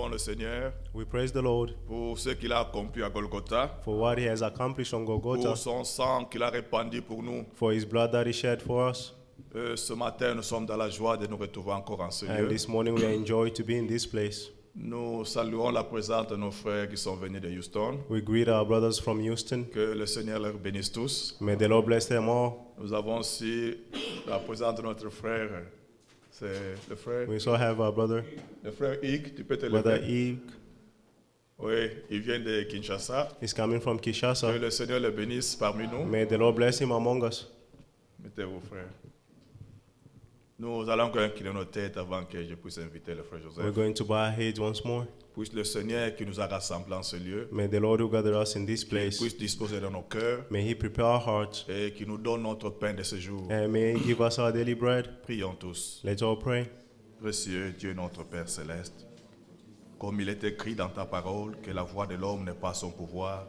louons le Seigneur We praise the Lord pour ce qu'il a accompli à Golgotha, for what He has accomplished on Golgotha, pour son sang qu'il a répandu pour nous. for His blood that He shed for us. Ce matin, nous sommes dans la joie de nous retrouver encore en ce And lieu. this morning we are enjoyed to be in this place. Nous saluons la présence de nos frères qui sont venus de Houston. We greet our brothers from Houston. Que le Seigneur leur bénisse tous. May the Lord bless them all. Nous avons aussi la présence de notre frère. C'est le frère. We also have our brother, Le frère Ig, tu peux te Brother lever. Eve. Oui, il vient de Kinshasa. He's coming from Que Kinshasa. le Seigneur le bénisse parmi nous. May the Lord bless him among us. Mettez-vous, frère. Nous allons encore incliner nos têtes avant que je puisse inviter le frère We're Joseph. going to bow our heads once more. Puisse le Seigneur qui nous a rassemblés en ce lieu, May the Lord who gathered us in this place, puisse disposer de nos cœurs may He prepare our hearts, et qui nous donne notre pain de ce jour. and may He give us our daily bread. Prions tous. Let's all pray. Précieux Dieu notre Père céleste, comme il est écrit dans ta parole que la voix de l'homme n'est pas son pouvoir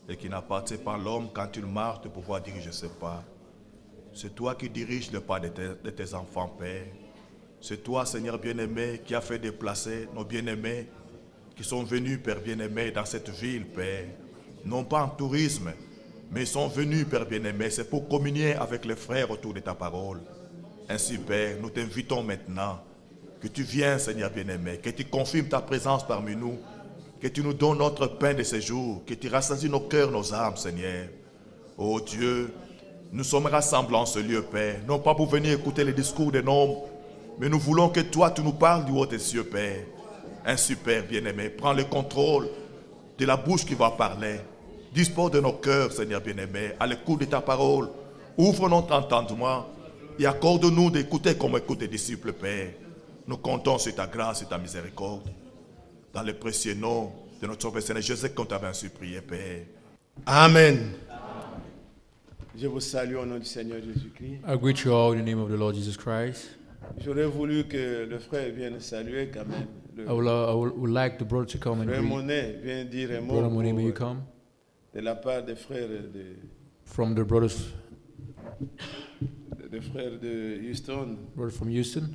et qu'il n'appartient pas à l'homme quand il marche de pouvoir diriger ses pas. C'est toi qui diriges le pas de tes enfants, Père. C'est toi, Seigneur bien-aimé, qui a fait déplacer nos bien-aimés qui sont venus, Père bien-aimé, dans cette ville, Père. Non pas en tourisme, mais ils sont venus, Père bien-aimé. C'est pour communier avec les frères autour de ta parole. Ainsi, Père, nous t'invitons maintenant que tu viennes, Seigneur bien-aimé, que tu confirmes ta présence parmi nous, que tu nous donnes notre pain de ce jour, que tu rassasies nos cœurs, nos âmes, Seigneur. Oh Dieu, nous sommes rassemblés en ce lieu, Père, non pas pour venir écouter les discours des hommes, mais nous voulons que toi, tu nous parles du haut des cieux, Père. Ainsi, Père bien-aimé, prends le contrôle de la bouche qui va parler. Dispose de nos cœurs, Seigneur bien-aimé, à l'écoute de ta parole. Ouvre notre entendement et accorde-nous d'écouter comme écoutent tes disciples, Père. Nous comptons sur ta grâce et ta miséricorde. Dans le précieux nom de notre Sauveur Seigneur Jésus, qu'on t'avait ainsi prié, Père. Amen. Je vous salue au nom du Seigneur Jésus-Christ. I greet you all in the name of the Lord Jesus Christ. J'aurais voulu que le frère vienne saluer quand même. Would like the brother to come and Frère greet. Monet, viens dire un mot Brother Monet, may you pour- come? de la part des frères From the brothers de Houston. from Houston.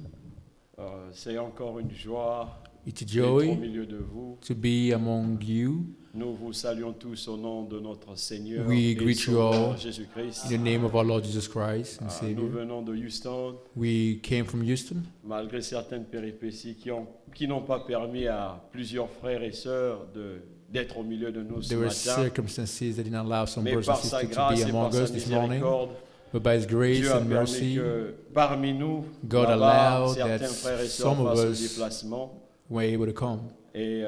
C'est encore une joie It's a d'être au joy milieu de vous. to be among you. Nous vous saluons tous au nom de notre Seigneur We et greet you Sauveur all Jésus-Christ. In the name of our Lord Jesus Christ and Nous Savior. venons de Houston, We came from Houston. malgré certaines péripéties qui n'ont pas permis à plusieurs frères et sœurs d'être au milieu de nous ce There were matin. circumstances that didn't allow some Mais brothers and par sa sisters to grâce be et par among sa us this morning. miséricorde, But by His grace Dieu a and permis mercy, que parmi nous, God là-bas, allowed certains that frères et sœurs some of fassent le us déplacement. were able to come. Et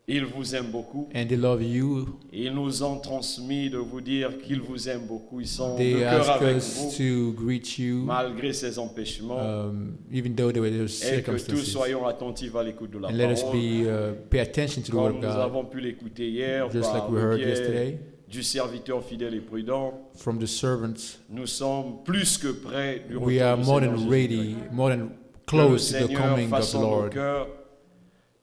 ils vous aiment beaucoup. And they love you. Ils nous ont transmis de vous dire qu'ils vous aiment beaucoup. Ils sont de They cœur asked avec us vous, to greet you, malgré ces empêchements. even though there were those Et que tous circumstances. soyons attentifs à l'écoute de la And let us parole. pay attention to the Word Comme of nous God, avons pu l'écouter hier just par like we le heard biais yesterday du serviteur fidèle et prudent. from the servants. Nous sommes plus que prêts du We retour are du more Seigneur than Jésus-Christ. ready, more than Que le close to the Seigneur coming of the façonne nos Lord. cœurs,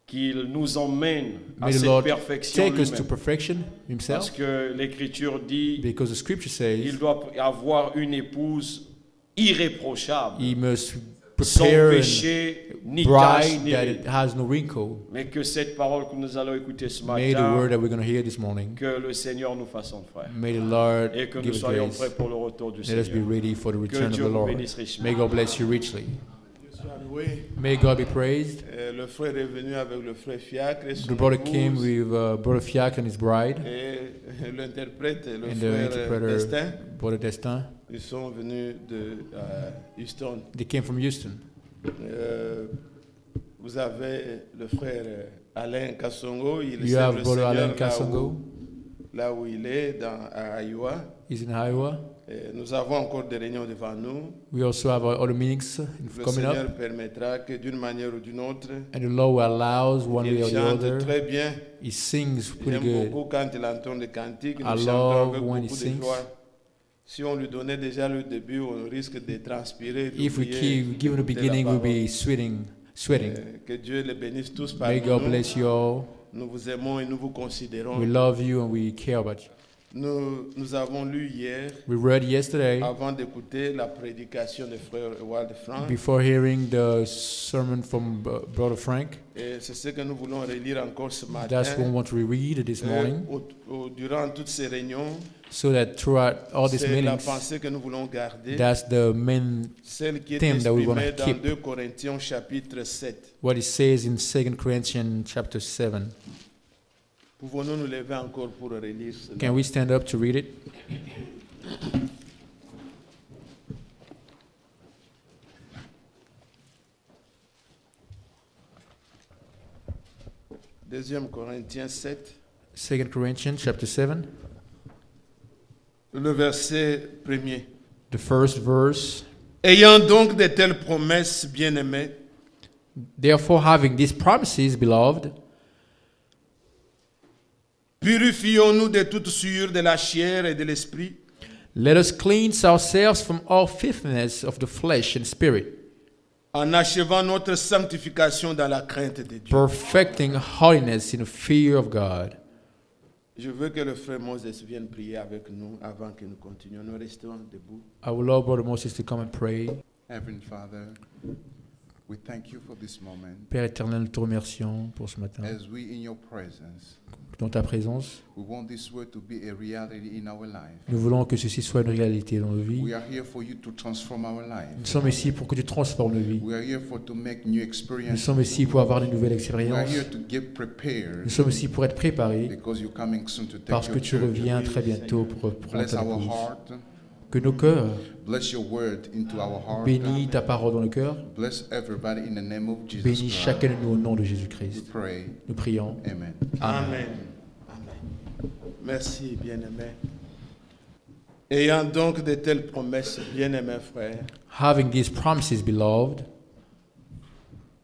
qu'il nous emmène à May the cette Lord perfection take us to lui-même. perfection Parce Himself, que l'Écriture dit because the Scripture il says doit avoir une épouse irréprochable, He must sans prepare a péché, ni tache, bride ni that ride. it has no wrinkle. Mais que cette parole que nous allons écouter ce May the matin, word that we're going to hear this morning, que le Seigneur nous façonne, frère. may the Lord Et que nous give us soyons grace. prêts pour le retour du Let us be Seigneur. ready for the Que return of Dieu the vous Lord. bénisse richement. May God bless you richly. Oui. May God be praised. Le frère est venu avec le frère Fiacre et The son brother épouse, came with Brother Fiacre and his bride, et l'interprète, le and the frère interpreter, Destin. Brother Destin. Ils sont venus de Houston. They came from Houston. Vous avez le frère Alain Kassongo. Il You sert have le Brother Seigneur Alain Kassongo. là où il est, à Iowa. He's in Iowa. Et nous avons encore des réunions devant nous. We also have other meetings Le coming Seigneur up, permettra que d'une manière ou d'une autre, and the Lord allows one way il or the chante other. très bien. He sings pretty J'aime good. beaucoup quand il entend des cantiques. Nous I chantons love avec when he beaucoup de sings. joie. Si on lui donnait déjà le début, on risque de transpirer. If we d'oublier keep giving the de la beginning, we'll parole. be sweating. Que Dieu les bénisse tous May parmi God nous. bless you all. Nous vous aimons et nous vous considérons. We love you and we care about you. Nous avons lu hier, We read yesterday, avant d'écouter la prédication de frère Ewald Frank, before hearing the sermon from Brother Frank. et c'est ce que nous voulons relire encore ce matin. That's what we want to reread this morning, Durant toutes ces réunions, so that throughout all these c'est la meetings, pensée que nous voulons garder, that's the main celle qui est theme that we wanna exprimée dans keep. 2 Corinthiens chapitre 7. what it says in 2 Corinthians chapter 7. Pouvons-nous nous lever encore pour relire cela? Can we stand up to read it? Deuxième Corinthiens 7, 2 Corinthians chapter 7, le verset 1er. the first verse. Ayant donc de telles promesses, bien-aimés, Therefore, having these promises, beloved, purifions-nous de toute souillure de la chair et de l'esprit, let us cleanse ourselves from all filthiness of the flesh and spirit, en achevant notre sanctification dans la crainte de Dieu. perfecting holiness in the fear of God. Je veux que le frère Moses vienne prier avec nous avant que nous continuions. Nous restons debout. I would love Brother Moses to come and pray. Heavenly Father, we thank you for this moment. Père éternel, nous te remercions pour ce matin. As we in your presence, Dans ta présence, we want this word to be a reality in our life. nous voulons que ceci soit une réalité dans nos vies. We are here for you to transform our Nous life. sommes ici pour que tu transformes nos vies. We are here for to make new Nous experiences. sommes ici pour avoir de nouvelles We are expériences. here to get prepared Nous sommes ici pour être préparés because you're coming soon to take parce que your tu church. reviens très bientôt pour prendre Bless ta our épouse. heart. Que nos cœurs Bless your word into our heart. bénis ta parole dans nos cœurs. Bless everybody in the name of Jesus Bénis Christ. chacun de nous au nom de We Jésus-Christ. pray. Nous prions. Amen. Amen. Amen. Merci, bien-aimés. Ayant donc de telles promesses, bien-aimés frères, Having these promises, beloved,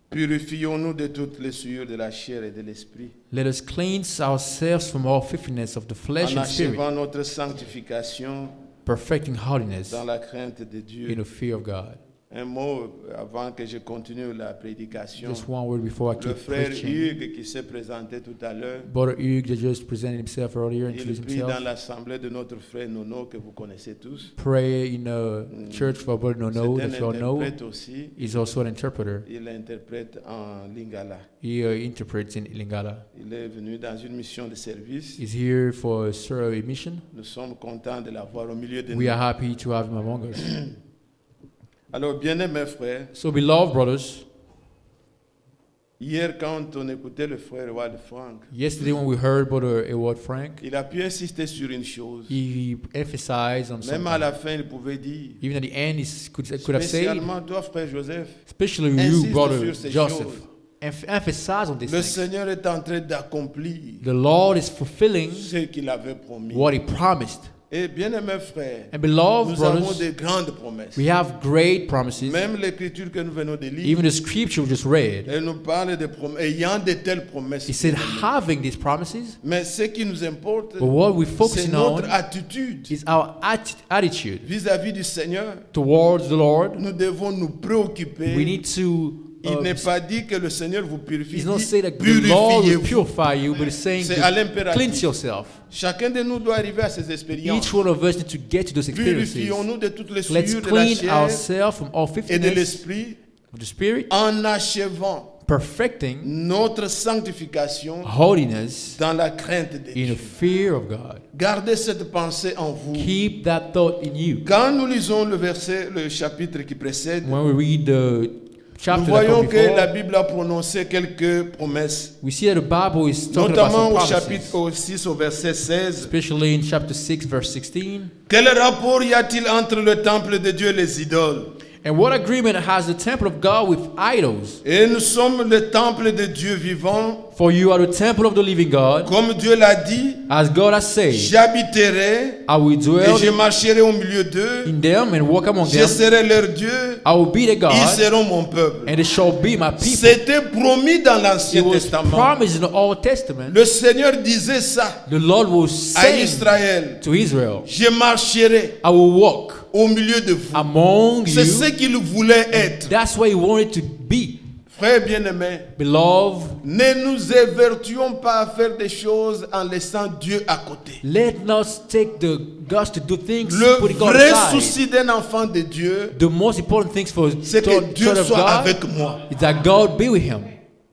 purifions-nous de toutes les souillures de la chair et de l'esprit, let us cleanse ourselves from all filthiness of the flesh en and spirit, achevant notre sanctification perfecting holiness dans la crainte de in Dieu. the fear of God. Un mot avant que je continue la prédication. Just one word before I Le keep frère preaching. Hugues qui s'est présenté tout à l'heure, Brother Hugues that just presented himself earlier, il introduced prie dans himself. l'assemblée de notre frère Nono que vous connaissez tous. Pray in a church for Brother Nono C'est that un you all know. interprète aussi. He's also an interpreter. Il interprète en lingala. He interprets in Lingala. Il est venu dans une mission de service. He's here for a mission. Nous sommes contents de l'avoir au milieu de We nous. are happy to have him among us. Alors, bien-aimés frères, So, beloved brothers, hier quand on écoutait le frère Wald Frank, yesterday when we heard Brother Ewald Frank, il a pu insister sur une chose. he emphasized on Même à something. la fin, il pouvait dire, Even at the end, he could have said, spécialement toi, frère Joseph, especially you, insiste Brother sur ces Joseph, choses. emphasize on these Le things. Seigneur est en train d'accomplir The Lord is fulfilling ce qu'il avait promis. what He promised. Et bien-aimés frères, And beloved nous avons brothers, de grandes promesses. we have great promises. Même l'écriture que nous venons de lire, Even the scripture we just read, elle nous parle de promesses, ayant de telles promesses. it said having these promises, Mais ce qui nous importe, but what we're c'est focusing notre on attitude is our attitude vis-à-vis du Seigneur. towards the Lord. Nous devons nous préoccuper. We need to. Il n'est pas dit que le Seigneur vous purifie. He's not Il dit, saying that the Lord will purifiez-vous. purify you, but He's saying C'est à to l'impératif. cleanse yourself. Chacun de nous doit arriver à ces expériences. Each one of us need to get to those experiences. Purifions-nous de toutes les Let's souillures de la clean chair ourselves from all et de filthiness l'esprit of the spirit, en achevant perfecting notre sanctification holiness dans la crainte de in the Dieu. fear of God. Gardez cette pensée en vous. Keep that thought in you. Quand nous lisons le chapitre qui précède, When we read the nous chapter that voyons come que la before, Bible a prononcé quelques promesses, we see that the Bible is talking about notamment some au promises, chapitre 6 au verset 16. especially in chapter 6, verse 16. Quel rapport y a-t-il entre le temple de Dieu et les idoles? And what agreement has the temple of God with idols? Et nous sommes le temple de Dieu vivant, For you are the temple of the living God. comme Dieu l'a dit, As God has said, j'habiterai I will et dwell je marcherai au milieu d'eux, in them and walk among je them. serai leur Dieu, I will be the ils God, seront mon peuple. and they shall be my people. C'était promis dans It l'Ancien was Testament. promised in the Old Testament. Le Seigneur disait ça The Lord will à say Israël, to Israel, je marcherai I will walk au milieu de vous. among C'est ce you. qu'il voulait être. That's what he wanted to be. Frères bien-aimés, Beloved, ne nous évertuons pas à faire des choses en laissant Dieu à côté. let us take the guts to do things Le putting God vrai aside. souci d'un enfant de Dieu, The most important things for a c'est que child Dieu of soit God avec moi. is that God be with him.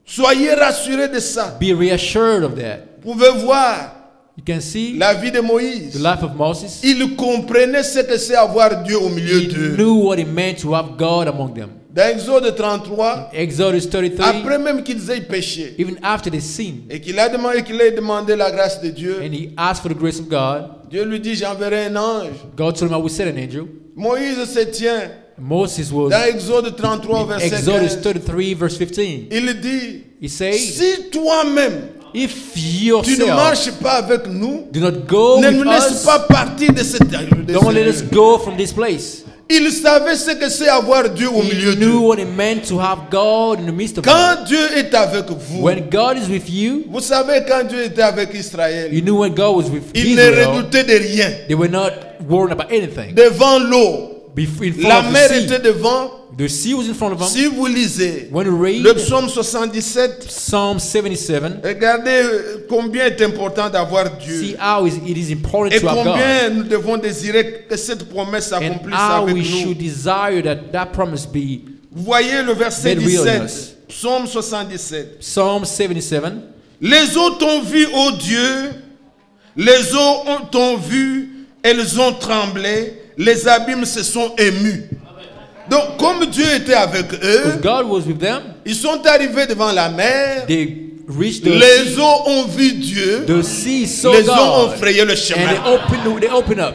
Soyez rassurés de ça. Be reassured of that. Vous pouvez voir You can see la vie de the Moïse. life of Moses. Il comprenait ce que c'est avoir Dieu au milieu He d'eux. knew what it meant to have God among them. Dans Exode 33, Exodus 33, après même qu'ils aient péché, even after they sinned, et qu'il ait demandé la grâce de Dieu, and he asked for the grace of God, Dieu lui dit, j'enverrai un ange. God told him, I will send an angel. Moïse se tient Moses was dans Exode 33, verset Exodus 15. 33, verse 15. Il dit, He says, si toi-même, if tu ne yourself marches pas avec nous, do not go ne with nous laisse us, pas partir de cette don't let us go from this place. Il savait ce que c'est avoir Dieu au milieu He d'eux. knew what it meant to have God in the midst of them. Quand Dieu est avec vous, When God is with you, vous savez quand Dieu était avec Israël, you knew when God was with il ne Israel, redoutait de rien. they were not worried about anything. Devant l'eau, In la front of mer the sea, était devant. the sea was in front of them. Si vous lisez When you read le psaume 77, Psalm 77, regardez combien est important d'avoir Dieu. see how it is important Et to have God. combien nous devons désirer que cette promesse And s'accomplisse how avec we should nous. desire that promise be. Vous voyez le verset made real in 17, us. psaume 77. Psalm 77. Les eaux t'ont vu, ô Dieu, les eaux t'ont vu, elles ont tremblé, les abîmes se sont émus. Donc, comme Dieu était avec Because eux, God was with them, ils sont arrivés devant la mer, they reached the les sea. eaux ont vu Dieu, The sea saw les eaux ont God. frayé le And chemin. they opened up.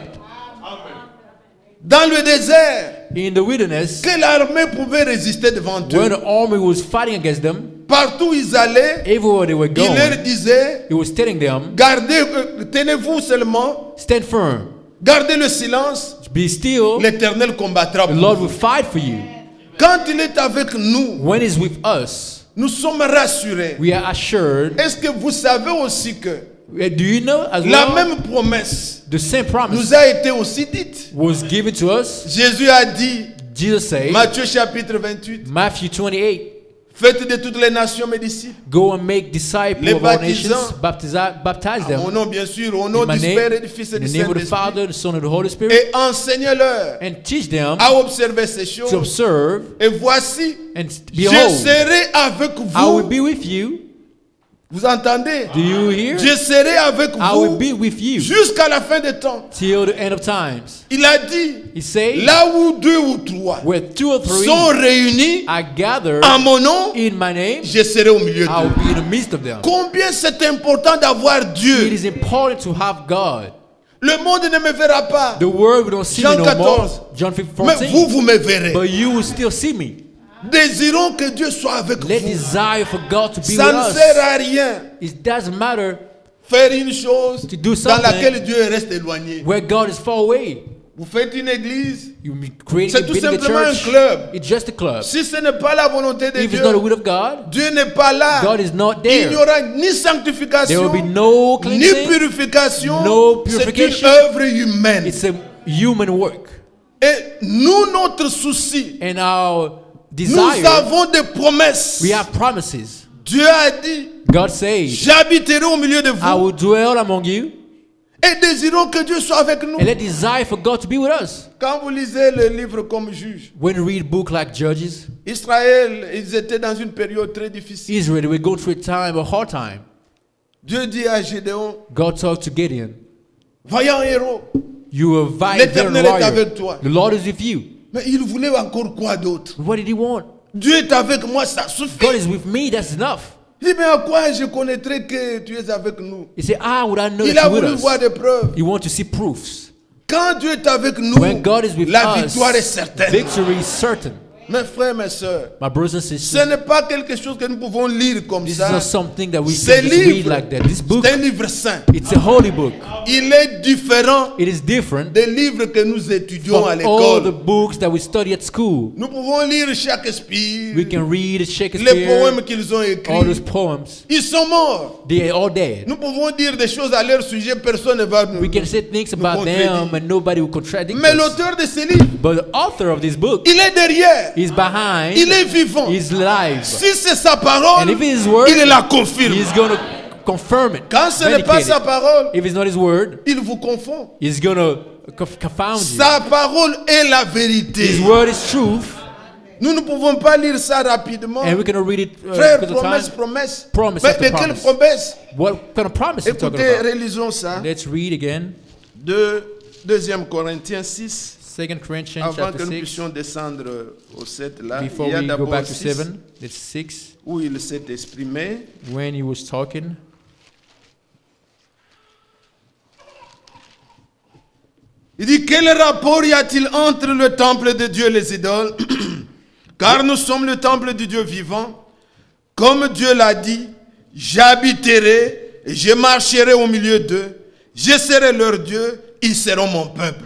Dans le désert, In the wilderness, que l'armée pouvait résister devant when eux. the army was fighting against them, Partout où ils allaient, everywhere they were il leur going, disait, he was telling them, gardez, tenez-vous seulement, stand firm, gardez le silence, be still, l'Éternel combattra the pour Lord vous. will fight for you. Quand il est avec nous, When he's with us, nous sommes rassurés. we are assured. Est-ce que vous savez aussi que Do you know as la well, même promesse the same promise nous a été aussi dite? was given to us? Jésus a dit, Jesus said, Matthieu chapitre 28, Matthew 28, faites de toutes les nations mes disciples. go and make disciples Les of all baptisants, nations, baptize À them mon nom, bien sûr, au nom in my du name, Père et du Fils et in du the name of the Saint-Esprit. Father, the Son, and the Holy Spirit, Et enseignez-leur and teach them à observer ces to choses. observe, Et voici, and je behold, serai avec I will vous. be with you. Vous entendez? Do you hear? Je serai avec I will vous be with you jusqu'à la fin des temps. till the end of times. Il a dit, He said, là où deux ou trois where two or three sont réunis are gathered en mon nom, in my name, je serai au milieu I will d'eux. be in the midst of them. Combien c'est important d'avoir It Dieu. is important to have God. Le monde ne me verra pas. The world we don't see Jean me no more. 14. John Mais 14. vous, vous me verrez. But you will still see me. Désirons que Dieu soit avec Let vous. desire for God to be Ça with ne us. sert à rien It doesn't matter faire une chose To do dans something. laquelle Dieu reste éloigné. where God is far away. Vous faites une église. You create C'est tout building a simplement un church. club. It's just a club. Si ce n'est pas la volonté de If Dieu, it's not the will of God, Dieu n'est pas là. God is not Il n'y there. aura ni There sanctification, will be no ni cleansing. purification. no C'est une purification. œuvre humaine. It's a human work. Et nous, notre souci, And our nous desire, avons des promesses. we have promises. Dieu a dit, God says, j'habiterai au milieu de I vous. will dwell among you. Et désirons que Dieu soit avec nous. And let desire for God to be with us. Quand vous lisez le livre comme juge, When you read book like Judges, Israël, ils étaient dans une période très difficile. Israel, we go through a time, a hard time. Dieu dit à Gédéon, God talked to Gideon. vaillant héros, You are very l'Éternel est warrior. avec toi. The Lord is with you. Mais il voulait encore quoi d'autre? What did he want? Dieu est avec moi, ça God suffit. is with me, that's enough. Il dit, mais à quoi je connaîtrai que tu es avec nous? He said, would I know Il that a you're with voulu voir us? des preuves. You want to see proofs. Quand Dieu est avec nous, When God is with la us, victoire est certaine. victory is certain. Mes frères, mes sœurs, My brothers and ce sisters, n'est pas quelque chose que nous pouvons lire comme this is ça. not something that we Ce can just read livre, like that. This book, c'est un livre saint. it's a holy book. Il est différent It is different des livres que nous étudions from à all the l'école. books that we study at school. Nous pouvons lire Shakespeare, We can read les Shakespeare, poèmes qu'ils ont all those écrits. poems. Ils sont morts. They are all dead. Nous pouvons dire des choses à leur sujet, personne ne va nous. We can say things about them and nobody will contradict Mais us. l'auteur de ce livre, But the author of this book, il est derrière. He's behind. il est vivant. He's live. Si c'est sa parole, And if it is word, il la confirme. He's going to confirm it. Quand ce n'est pas vindicate sa it. parole, If it's not his word, il vous confond. he's going to confound you. Sa parole est la vérité. His word is truth. Nous ne pouvons pas lire ça rapidement. And we're going to read it Frère, because of promesse, time. promesse. Promise Mais after de quelle promise. promesse? What kind of promise are you talking Écoutez, about? relisons ça. Let's read again. 2 Corinthiens 6. 2 Corinthians Avant chapter que nous 6. puissions descendre au 7 là, Before il y a we go d'abord back to 6 7, it's 6. où il s'est exprimé. When he was talking, Il dit, quel rapport y a-t-il entre le temple de Dieu et les idoles? Car nous sommes le temple du Dieu vivant. Comme Dieu l'a dit, j'habiterai et je marcherai au milieu d'eux. Je serai leur Dieu, ils seront mon peuple.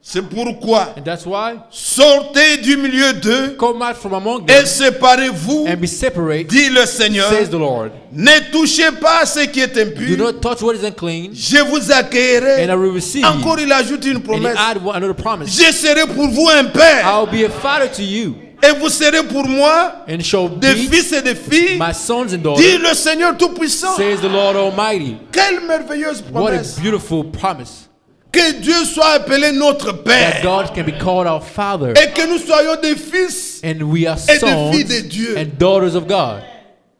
C'est pourquoi, and that's why, sortez du milieu d'eux come out from among et them séparez-vous, and be separate, dit le Seigneur. says the Lord. Ne touchez pas à ce qui est Do impur. not touch what is unclean, Je vous accueillerai. and I will receive Encore, you. il ajoute une And he promesse. add another promise. Je serai pour vous un père. I'll be a father to you, Et vous serez pour moi and shall des be fils et des filles. my sons and Dit daughters, le Seigneur Tout-Puissant. says the Lord Almighty. Quelle merveilleuse What a promesse. beautiful promise. Que Dieu soit appelé notre That Père. God can be called our Father, Et que nous soyons des fils. and we are et des sons filles de Dieu. and daughters of God.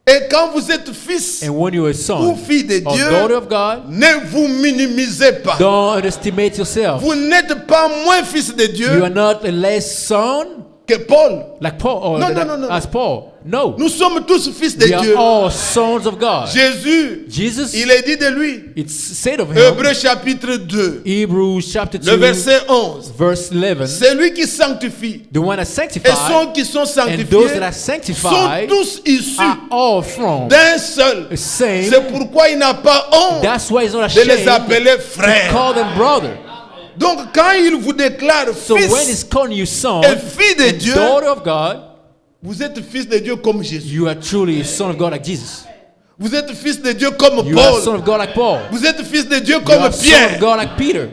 Et quand vous êtes fils And when you're a ou son fille de or Dieu, daughter of God, ne vous minimisez pas. don't underestimate yourself. Vous n'êtes pas moins fils de You Dieu are not a less son que Paul. like Paul or No, no, that- no, no, as Paul. No, Nous sommes tous fils de we are Dieu. all sons of God. Jésus, Jesus, il est dit de lui. it's said of him, Hébreux chapitre 2, Hebrews chapter le 2, verset 11. verse 11, C'est lui qui sanctifie. the one that Et sanctifies, ceux qui sont and those that sanctifiés are sont sanctified tous issus are all from d'un seul. the same. C'est pourquoi il n'a pas honte That's why he's not de les ashamed appeler to frères. call them brother. Donc quand il vous déclare So when he's fils calling you son et fille de and Dieu, daughter of God, vous êtes fils de Dieu comme Jésus. you are truly a son of God like Jesus. Vous êtes fils de Dieu comme You are a son Paul. of God like Paul. Vous êtes fils de Dieu You comme are a son of Pierre. God like Peter.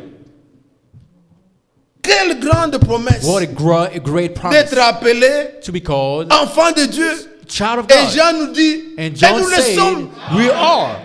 Quelle grande promesse What a great promise d'être appelé to be called enfant de Dieu. child of Et God. Jean nous dit, And et John nous le said, sommes. we are.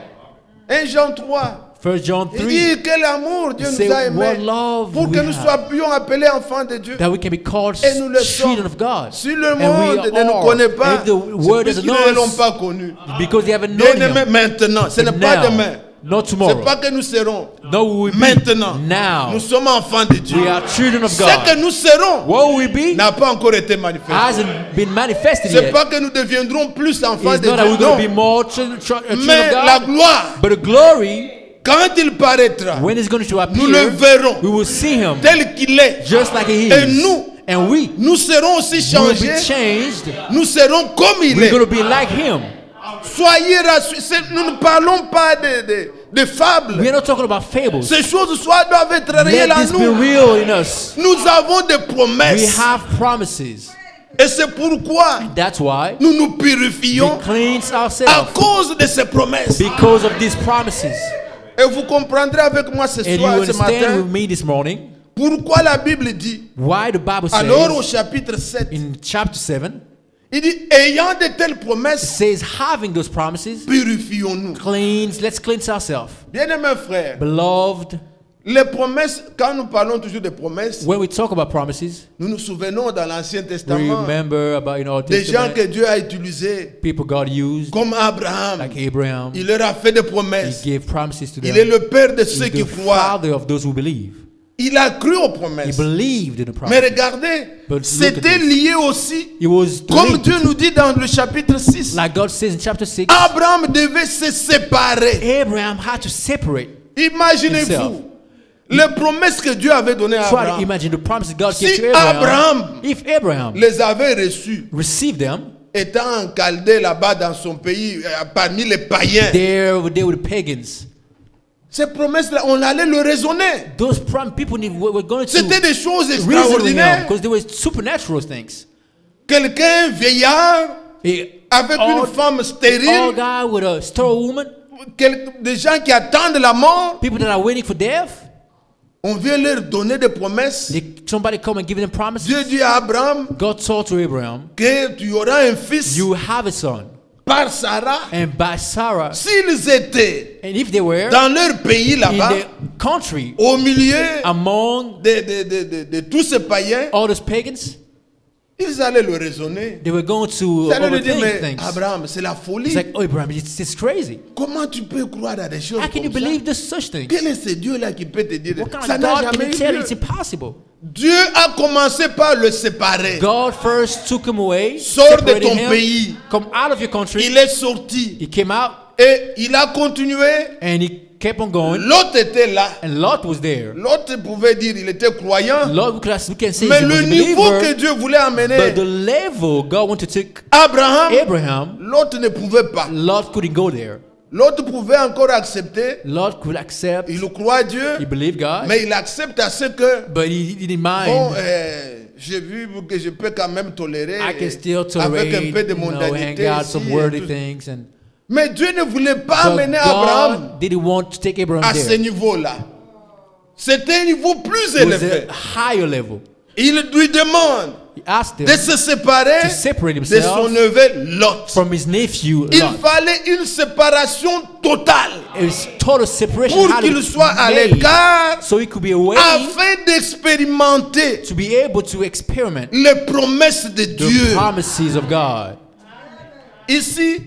1 Jean 3. 1 John Il 3, dit quel amour Dieu He nous said, a what aimés love pour we que nous have. soyons appelés enfants de Dieu. that we can be called Et nous le children sommes. of God. Si le And monde we ne nous are. connaît pas, If the world c'est doesn't parce qu'ils ne know l'ont us, pas connu. because they haven't Bien known aimé him. maintenant, ce n'est But pas now, demain. not C'est tomorrow. pas que nous serons. No, we will be Maintenant, now. nous sommes enfants de Dieu. We are children of Ce que God. nous serons What will we be n'a pas encore été manifesté. hasn't been manifested C'est yet. pas que nous deviendrons plus enfants It's de not that Dieu. we're going to Non. be more children Mais of la God, gloire, but the glory, quand il paraîtra, when it's going to nous le appear, verrons we will see him tel qu'il est. just like he Et is. nous, And we nous serons aussi will be changés. changed. Nous serons comme il We're est. going to be like him. Soyez rassurés. Nous ne parlons pas de fables. We are not talking about fables. Ces choses doivent être réelles Let en this be nous. real in us. Nous avons des We promesses. have promises. Et c'est pourquoi That's why nous nous we purifions cleanse à ourselves cause de ces promesses. because of these promises. Et vous comprendrez avec moi ce And you soir, ce understand matin, with me this morning pourquoi la Bible dit, why the Bible alors au says chapitre 7, in chapter 7, il dit, ayant de telles it promesses, says having those promises, purifions-nous. let's cleanse ourselves. Bien-aimés frères, Beloved, les promesses, quand nous parlons toujours de promesses, when we talk about promises, nous nous souvenons dans l'Ancien we Testament remember about in Old des gens Testament, que Dieu a utilisés, people God used, comme Abraham. like Abraham. Il leur a fait des He promesses. gave promises to them. Il est le père de ceux He's qui the croient. father of those who believe. Il a cru aux He promesses. believed in the Mais promise. regardez, But look at c'était this. lié aussi, It was comme linked, Dieu nous dit dans le chapitre 6. like God says in chapter 6, Abraham devait se séparer. Abraham had to separate. Imaginez-vous Himself. les promesses que Dieu avait données à Try to Abraham. imagine the promises God gave Si to Abraham. Abraham If Abraham les avait reçues, received them, étant en Chaldée là-bas dans son pays, parmi les païens, they were the pagans. ces promesses-là, on allait le raisonner. Those people were going to C'était des choses reason with him extraordinaires. because they were supernatural things. Quelqu'un vieillard avec All- une femme All stérile, guy with a stone woman, des gens qui attendent la mort. people that are waiting for death. On vient leur donner des promesses. Somebody come and give them promises. Dieu dit à Abraham God told to Abraham, que tu auras un fils you have a son. par Sarah. And by Sarah, S'ils étaient and if they were dans leur pays in là-bas, the country, au milieu among de tous ces païens, all those pagans, ils allaient le raisonner. they were going to Ils allaient lui dire, overthink mais things. Abraham, c'est la folie. It's like, oh Abraham, it's crazy. Comment tu peux croire à des choses How can you comme ça? believe this such things? Quel est ce Dieu-là qui peut te dire What kind ça of n'a God jamais can eu tell you lieu. it's impossible? Dieu a commencé par le séparer. God first took him away, Sors de separated ton him, pays. come out of your country. Il est sorti He came out et il a continué. and he kept on going. L'autre était là. And Lot was there. L'autre pouvait dire il était croyant. Lot, we can say Mais he was le a niveau que believer, Dieu voulait but amener the level God wanted to take Abraham, Abraham, l'autre ne pouvait pas. Lot couldn't go there. L'autre pouvait encore accepter. Lot could accept, Il croit Dieu, he believed God, mais il accepte à ce que but he didn't bon, mind. j'ai vu que je peux quand même tolérer I can still avec un peu tolerate, de hang mondanité out ici some et worldly tout. things. And Mais Dieu ne voulait pas but amener Abraham God didn't want to take Abraham à ce there. niveau-là. C'était un niveau plus It was élevé. a higher level. Il lui demande He asked de him se séparer to separate de himself son neveu Lot. from his nephew Il Lot. fallait une séparation totale It was total separation pour had to qu'il be soit à made l'écart so he could be away afin d'expérimenter to be able to experiment les promesses de the Dieu. promises of God. Ici,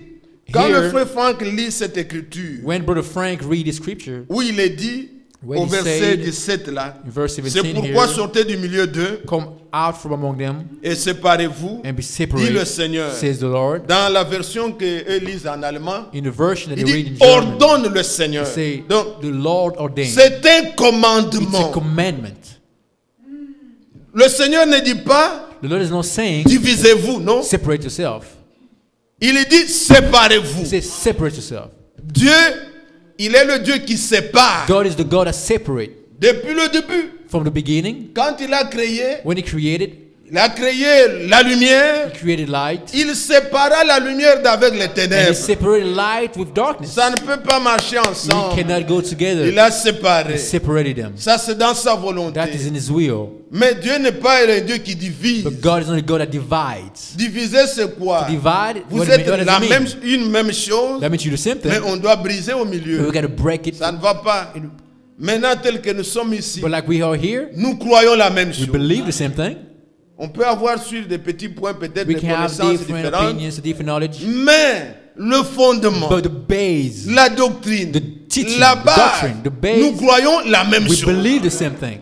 quand Here, le frère Franck lit cette écriture, When Brother Frank read the scripture, où il est dit When au he verset said 17 là, in verse 17 c'est pourquoi here, sortez du milieu d'eux come out from among them et séparez-vous, and be dit le separated, Seigneur. says the Lord. Dans la version que eux lisent en allemand, In the version that il they read in dit German, ordonne le Seigneur. say Donc, the Lord ordained. c'est un It's a commandement. commandment. Le Seigneur ne dit pas The Lord is not saying divisez-vous, non. separate yourself. Il dit séparez-vous. He says separate yourself. Dieu, il est le Dieu qui sépare. God is the God that separates. Depuis le début, From the beginning, quand il a créé, when He created la lumière, He created light, il sépara la lumière d'avec les and He ténèbres. separated light with darkness. Ça ne peut pas marcher You ensemble. cannot go together. Il a He séparé. separated them. Ça, c'est dans sa volonté. That is in His will. Mais Dieu n'est pas le Dieu qui divise. But God is not a God that divides. Diviser, c'est quoi? Divide, Vous what êtes does it la mean? même, une même chose, That means you do the same mais thing, on doit briser au but milieu. we got to break it. Ça ne va pas. Maintenant, tel que nous sommes ici, But like we are here, nous croyons la même we chose. believe the same thing. On peut avoir sur des petits points peut-être We des can have connaissances different différentes, opinions, different knowledge, mais le fondement, but the base, la doctrine, the teaching, la the base, doctrine, the base, nous croyons la même we chose. believe the same thing.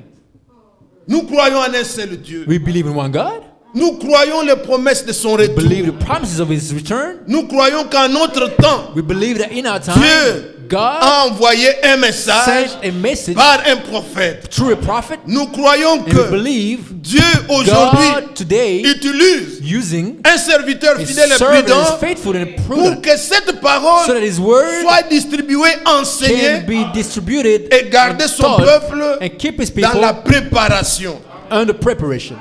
Nous croyons en un seul Dieu. We believe in one God. Nous croyons les promesses de son We retour. believe the promises of His return. Nous croyons qu'en notre temps, We believe that in our time, Dieu God a envoyé un message sent a message par un prophète. through a prophet, Nous croyons and we que believe Dieu aujourd'hui God today utilise using un serviteur His fidèle et servant prudent is faithful and pour prudent, que cette so parole that His word soit distribuée, enseignée can be distributed et garder and son taught peuple and keep His dans people la préparation. under preparation.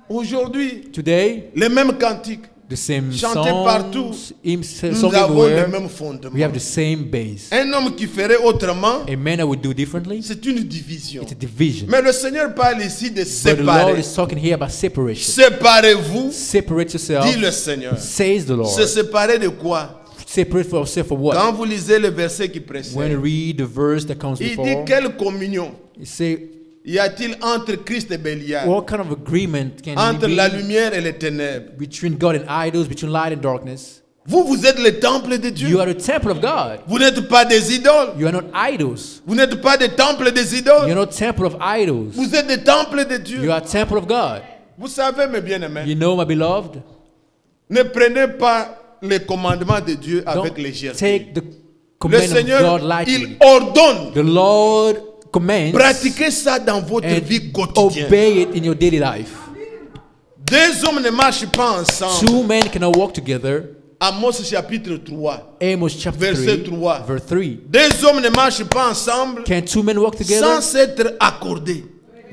Aujourd'hui, Today, les mêmes cantiques, the same chantés partout, songs, hymns, nous songs avons les everywhere. mêmes We fondements. have the same base. Un homme qui ferait autrement, A man that would do differently, c'est une division. it's a division. Mais le Seigneur parle ici de But the Lord séparer. is talking here about separation. Séparez-vous, Separate yourself, dit le Seigneur. says the Lord. Se séparer de quoi? Separate for yourself for what? Quand vous lisez le verset qui When précède, you read the verse that comes il dit before, quelle communion you say, y a-t-il entre Christ et Bélial, what kind of agreement can entre it la be lumière et les ténèbres? between God and idols, between light and darkness? Vous, vous êtes le temple de You Dieu. are the temple of God. Vous n'êtes pas des idoles. You are not idols. Vous n'êtes pas des temples des You idoles. are not temple of idols. Vous êtes des temples de Dieu. You are temple of God. Vous savez, mes bien-aimés, You know, my beloved, ne prenez pas les commandements de Dieu don't avec légèreté. take the Le command of Seigneur, God il lightly. ordonne. The Lord commands Pratiquez ça dans votre and vie quotidienne. obey it in your daily life. Deux hommes ne marchent pas ensemble. Two men cannot walk together. Amos chapitre 3, Amos chapter verset 3, 3. verse 3. Deux hommes ne marchent pas ensemble Can two men walk together sans s'être accordés.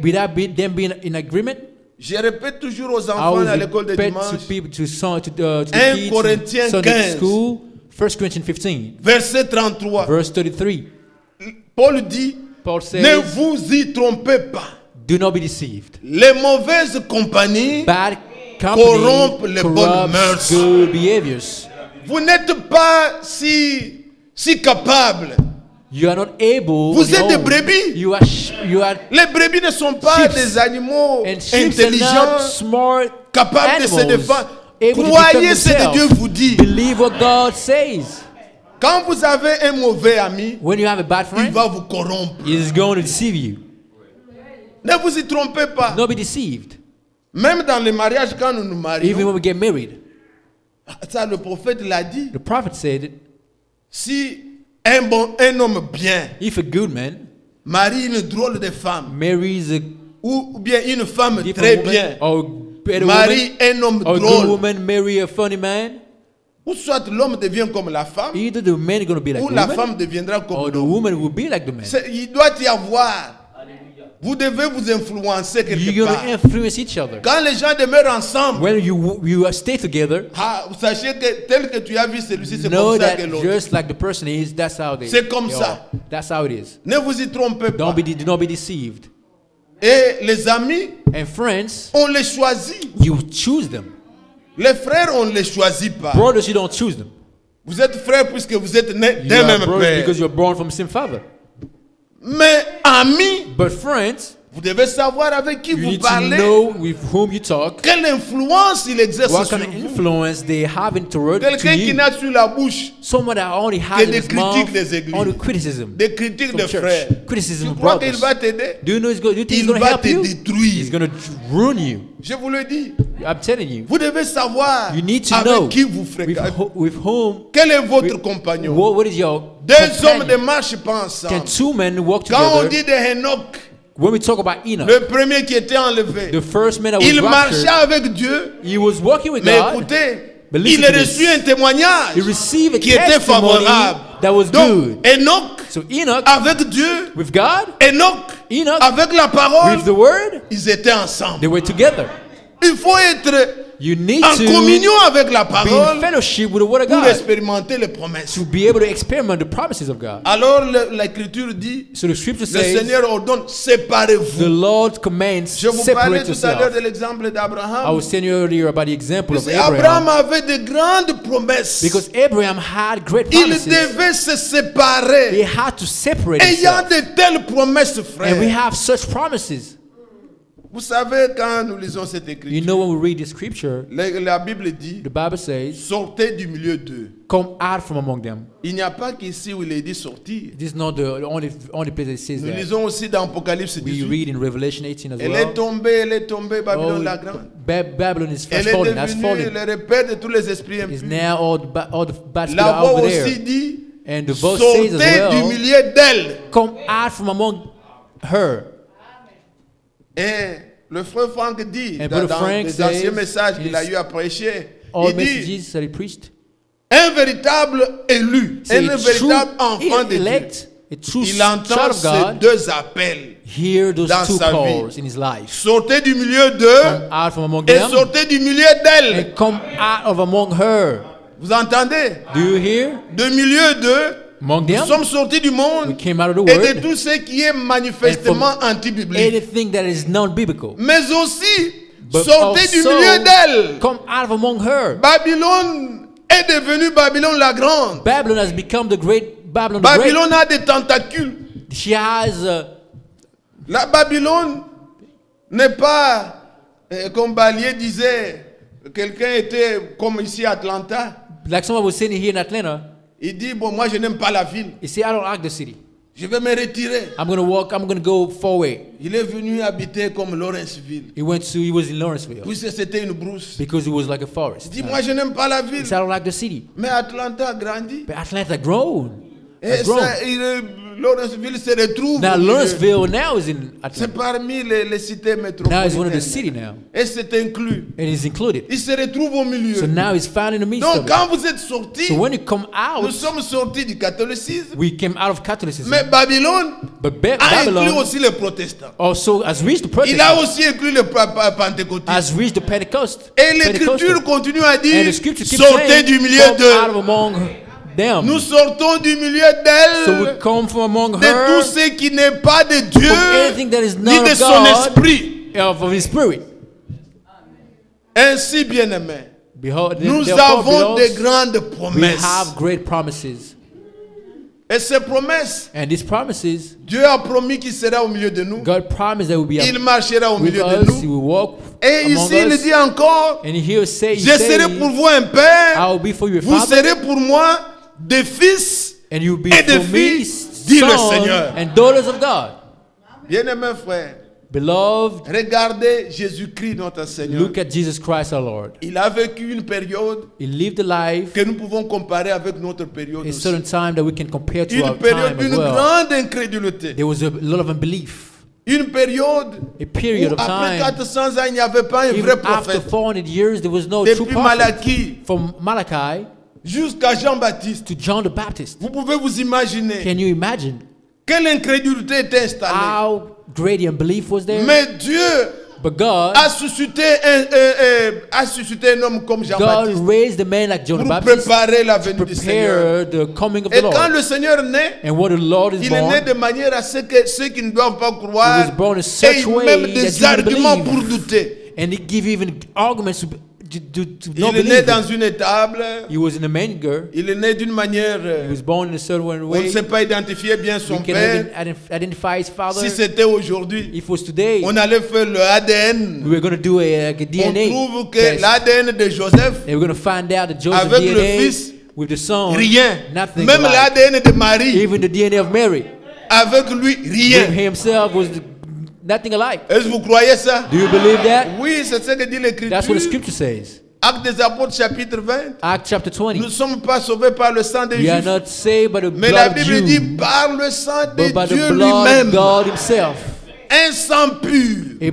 without them being in agreement? Je répète toujours aux I enfants always à l'école de repeat to dimanche, people, to the 1 kids Corinthiens in Sunday 15. school, 1 Corinthians 15, verset 33. verse 33. Paul dit, Paul Ne says, vous y trompez pas. do not be deceived. Les mauvaises compagnies, Bad corrompent company les bonnes corrupts mœurs. good behaviors. vous n'êtes pas si capable. You are not able. Vous on your êtes des own. brebis. You are Les brebis ne sont pas Sheep. des animaux and sheep are not intelligents, smart capables de se animals, défendre. able to Croyez defend ce que Dieu themselves. vous dit. Believe what God says. Quand vous avez un mauvais ami, When you have a bad il friend, va vous corrompre. he is going to deceive you. Ne vous y trompez pas. Do not be deceived. Même dans les mariages, quand nous nous Even marions, when we get married, ça le prophète l'a dit. the prophet said it. Si un homme bien If a good man marie une drôle de femme, marries a ou bien une femme different très woman, bien or better marie woman, un homme or a good drôle, woman marry a funny man, ou soit l'homme devient comme la femme, either the man is going to be like ou the la woman, femme deviendra comme or the l'homme. woman will be like the man. Il doit y avoir. Vous devez vous influencer quelque You're going part. to influence each other. Quand les gens demeurent ensemble, When you stay together, sachez que tel que tu as vu celui-ci, c'est know comme ça that que l'autre. just like the person is, that's how they C'est comme they ça. are. That's how it is. Ne vous y trompez pas. Do not be deceived. Et les amis, And friends, on les choisit. you choose them. Les frères, on ne les choisit pas. Brothers, you don't choose them. Vous êtes frères puisque vous êtes nés You d'un are même brothers père. because you're born from the same father. Mais amis, But friends, vous devez savoir avec qui you vous need to parlez. know with whom you talk, Quelle influence il exerce what sur kind of vous. influence they have toward to Quelqu'un qui you. n'a sur la bouche Someone that only has que in des his mouth critiques des églises, only criticism. des critiques From de church. frères. Criticism Tu of crois qu'il brothers. va t'aider? Do you know do you think he's Il going to va help te you? détruire. He's going to ruin you. Je vous le dis. I'm telling you. Vous devez savoir You need to avec know qui vous with, fréquentez. with whom, Quel est votre with- compagnon? what is your Deux hommes ne companion. marchent pas ensemble. Can two men walk Quand on together? dit de Enoch, When we talk about Enoch, le premier qui était enlevé, the first man that was il marchait raptured, avec Dieu, he was walking with mais God. écoutez, But il listen a to reçu this. un témoignage He received a qui était testimony favorable. that was Donc, good. Enoch So Enoch, avec Dieu, with God, Enoch Enoch, avec la parole, with the word, ils étaient ensemble. they were together. Il faut être You need en to communion avec la be in parole fellowship with the word of pour God expérimenter les promesses. to be able to experiment the promises of God. Alors l'Écriture dit, So the scripture le says, Seigneur ordonne, the séparez-vous. Lord commands, Je vous parlais separate tout à l'heure de yourself. l'exemple I d'Abraham. was telling you earlier about the example of Parce que Abraham Abraham. avait de grandes promesses. Because Abraham had great Il promises. devait se He séparer. had to separate Ayant himself. de telles promesses, And we frère. have such promises. Vous savez, quand nous lisons cette You écriture, know, when we read the scripture, la Bible dit, the Bible says, sortez du milieu d'eux. come out from among them. Il n'y a pas qu'ici où il est dit sortir. This is not the only place that it says Nous that. lisons aussi dans Apocalypse We 18. read in Revelation 18 as Elle est well. tombée, Babylone Oh, la grande. Babylon is Elle fast est falling, has devenue fallen. le repère de tous les esprits Is impurs. now all the bad spirits La are voix over aussi there. dit, And the voice says sortez as du well, milieu d'elle. come out from among her. Et le frère Franck dit, And dans Brother Frank les anciens says, messages qu'il a his- eu à prêcher, All il dit, messages that he preached. un véritable élu, Say, un a véritable true enfant de Dieu, elect, a true il child entend of ces God, deux appels. hear those dans two sa vie. calls in his life. Sortez du milieu Come d'eux out from among et them sortez du milieu d'elle. and come out of among her. Vous entendez? Do you hear? Du milieu d'eux, Among nous them, sommes sortis du we monde came out of the et de word. tout ce qui est manifestement anti-biblique. Anything that is non-biblical. Mais aussi, But sortez du also, milieu d'elle. come out of among her. Babylone est devenue Babylone la grande. Babylon has become the great Babylon the great. Babylone a des tentacules. She has La Babylone n'est pas, comme Balier disait, quelqu'un était comme ici à Atlanta. like someone was saying here in Atlanta. Il dit, bon, moi je n'aime pas la ville. He said, I don't like the city. Je vais me retirer. I'm gonna go far away. Il est venu habiter comme Lawrenceville. He was in Lawrenceville Puisque c'était une brousse. because it was like a forest. Il dit, moi je n'aime pas la ville. He said, I don't like the city. Mais Atlanta a grandi. But Atlanta grown. Et Has grown. Lawrenceville se retrouve. Now au milieu. Lawrenceville now is in C'est Atlanta. parmi les cités Now it's one of the métropolitaines. city now. Et c'est inclus. And it's included. Il se retrouve au milieu. So now it's found in the midst Donc of it. quand vous êtes sortis, So when you come nous out, sommes sortis du catholicisme. we came out of Catholicism. Mais Babylone But a inclus Babylon aussi les protestants. also has reached the Il a Protestant, aussi inclus les pentecôtistes. has reached the Pentecost. Et l'écriture Pentecostal. continue à And dire, the scripture keeps sortez saying, du milieu come out d'eux. of among them. Nous sortons du milieu So we d'elle, come from among de her, tout ce qui n'est pas de Dieu, from anything that is ni not de of son God, esprit. of His Spirit. Ainsi, bien-aimés, Behold, nous therefore, avons beloved, de grandes we promesses. have great promises. Et ces promesses, And these promises, Dieu a promis qu'il sera au milieu de nous. God promised that will be Il marchera au with milieu de us, He nous. will walk Et among ici, il us. dit encore, And here say, je serai pour vous un I père, will be for you a vous father, serez pour moi des fils and you will be et des for me filles, dit le sons Seigneur. and daughters of God. Bien-aimés frères, Beloved, regardez Jésus-Christ, notre Seigneur. look at Jesus Christ our Lord. Il a vécu une période He lived a life, que nous pouvons comparer avec notre période a aussi. certain time that we can compare to our Une période time as d'une well. grande incrédulité. There was a lot of unbelief. Une période A period où of après time, 400 ans, il n'y avait pas un even vrai after prophète. 400 years, there was no true Depuis prophet. Malachie From Malachi jusqu'à Jean-Baptiste. to John the Baptist. Vous pouvez vous imaginer Can you imagine quelle incrédulité était installée. how great the unbelief was there? Mais Dieu But God a suscité un homme comme God Jean-Baptiste raised a man like John the pour Baptist préparer la to venue du Seigneur. prepare the coming of Et the Lord. quand le Seigneur naît, And when the Lord is il est né born, de manière à ce que ceux qui ne doivent pas he croire was born in aient such way même that des you would arguments pour believe. douter. And he give even arguments to not Il est né believe dans it. une étable, He was in a manger. il est né d'une manière, He was born in a certain on ne way. sait pas identifier bien son We can père. even identify his father. Si c'était aujourd'hui, If it was today, on allait faire le ADN. we were going to do like a On DNA trouve que test. l'ADN de Joseph, And we're going to find out that Joseph avec le DNA fils, with the son, rien. nothing Même alike. l'ADN de Marie, Even the DNA of Mary, avec lui, with rien. himself was nothing alike. Est-ce que vous croyez ça? Do you believe that? Oui, c'est ce que dit That's what the l'Écriture. scripture says. Actes des Apôtres, chapitre 20. Acts chapter Nous 20. ne sommes pas sauvés par le sang des We are Juifs. not saved by the Mais la blood of Bible dit Jews, par le sang de but by the Dieu blood of lui-même. God himself. Un sang pur, A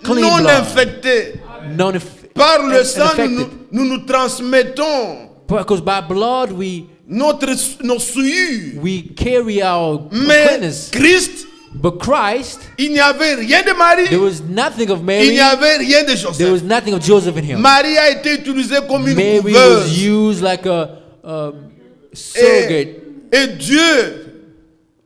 clean non blood, infecté. non Par le sang, unaffected. nous transmettons Because by blood nos souillures. we carry our Mais cleanness. Christ, But Christ, il n'y avait rien de Marie. there was nothing of Il Mary. n'y avait rien de There Joseph. was nothing of Joseph in him. Marie a été utilisée comme une Mary was couveuse. used like a surrogate. Et Dieu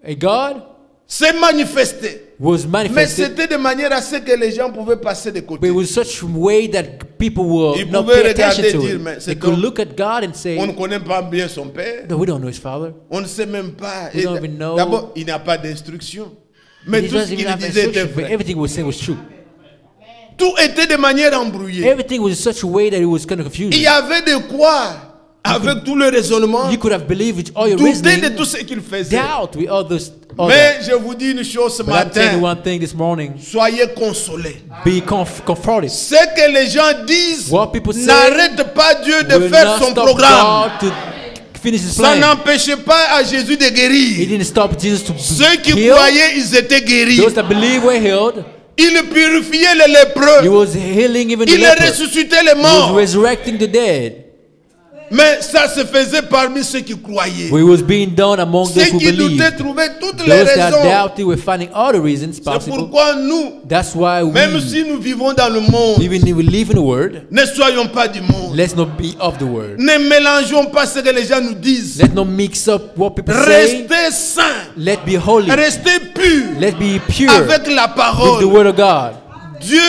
A God s'est manifesté. was Mais manifested, c'était de manière à ce que les gens pouvaient passer de but côté. it was such a way that people will Il not pouvait pay attention regarder to dire, it. mais They c'est could donc- look at God and say, On ne connaît pas bien son père. no, we don't know his father. On ne sait même pas. We don't even know. D'abord, il n'a pas d'instruction. Mais He tout ce doesn't even qu'il have disait était instruction, but vrai. everything he was saying was true. Tout était de manière embrouillée. Everything was in such a way that it was kind of Il confusing. y avait de quoi, avec tout le raisonnement, You could have believed with all your douter de reasoning, tout ce qu'il faisait. doubt with all this. All Mais that. je vous dis une chose ce But I'm telling you matin. one thing this morning: Soyez consolés. be confronted. Ce que les gens disent What people say n'arrête pas Dieu de will faire not son stop programme. God to finish His Ça plan. n'empêchait pas à Jésus de He guérir. didn't stop Jesus to Ceux qui heal. croyaient, ils étaient guéris. Those that believe were healed. Il purifiait les He lépreux. was healing even the Il leper. ressuscitait les He was morts. resurrecting the dead. Mais ça se faisait parmi ceux qui croyaient. He was being done among those Ceux who qui believed. doutaient trouvaient toutes les Those that raisons. doubted were finding all the reasons C'est possible. pourquoi nous, That's why même we, si nous vivons dans le monde, even if we live in the world, ne soyons pas du monde. let's not be of the world. Ne mélangeons pas ce que les gens nous disent. Let's not mix up what people say. Restez saints. Let's be holy. Restez purs Let's be pure avec la with the parole. word of God. Dieu,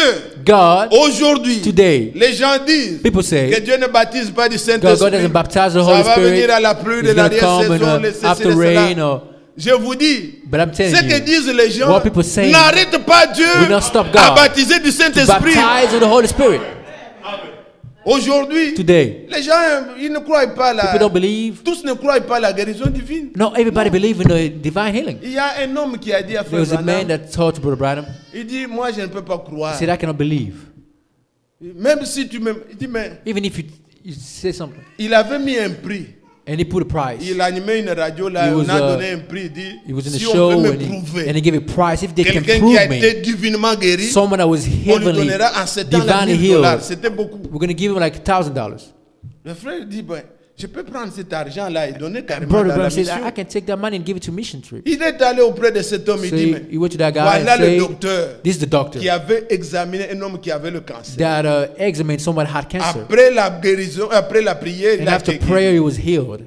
God, aujourd'hui, today, les gens disent people que say Dieu ne baptise pas du God Saint-Esprit. doesn't baptize the Ça Holy va venir Spirit. à la pluie de He's going to come l'arrière-saison, in, le ceci, after le rain. cela. Or, Je vous dis, but I'm telling ce que you, disent les gens what people say n'arrête pas Dieu will not stop à God baptiser du to Saint-Esprit. baptize with the Holy Spirit. Aujourd'hui, Today, les gens ils ne croient pas people don't la... believe. Tous ne croient pas la guérison divine. No, everybody believe in the divine healing. Il y a un homme qui a dit à There Frère was a man Branham, that told to Brother Branham, il dit, moi je ne peux pas croire. he said, I cannot believe. Même si tu me... Il dit, mais Even if you say something. il avait mis un prix. And he put a price. Il animait une radio là, He on was, a donné un prix. Il dit, He was in a si on show peut me and he prouver gave a price. If they can quelqu'un qui prove a été me, divinement guéri, someone that was on lui heavenly, donnera en 7 ans là, divinely $1000. healed, C'était beaucoup. we're going to give him like $1,000. Le frère dit, ben, je peux prendre cet argent là et donner carrément Brother dans la Branham said, mission. I can take that money and give it to mission trip. Il est allé auprès de cet homme, il So dit, mais he went to that guy voilà and le said, docteur this is the doctor qui avait examiné un homme qui avait le cancer. that examined someone had cancer. Après la guérison, après la prière, il And a after été prayer, guéri. he was healed.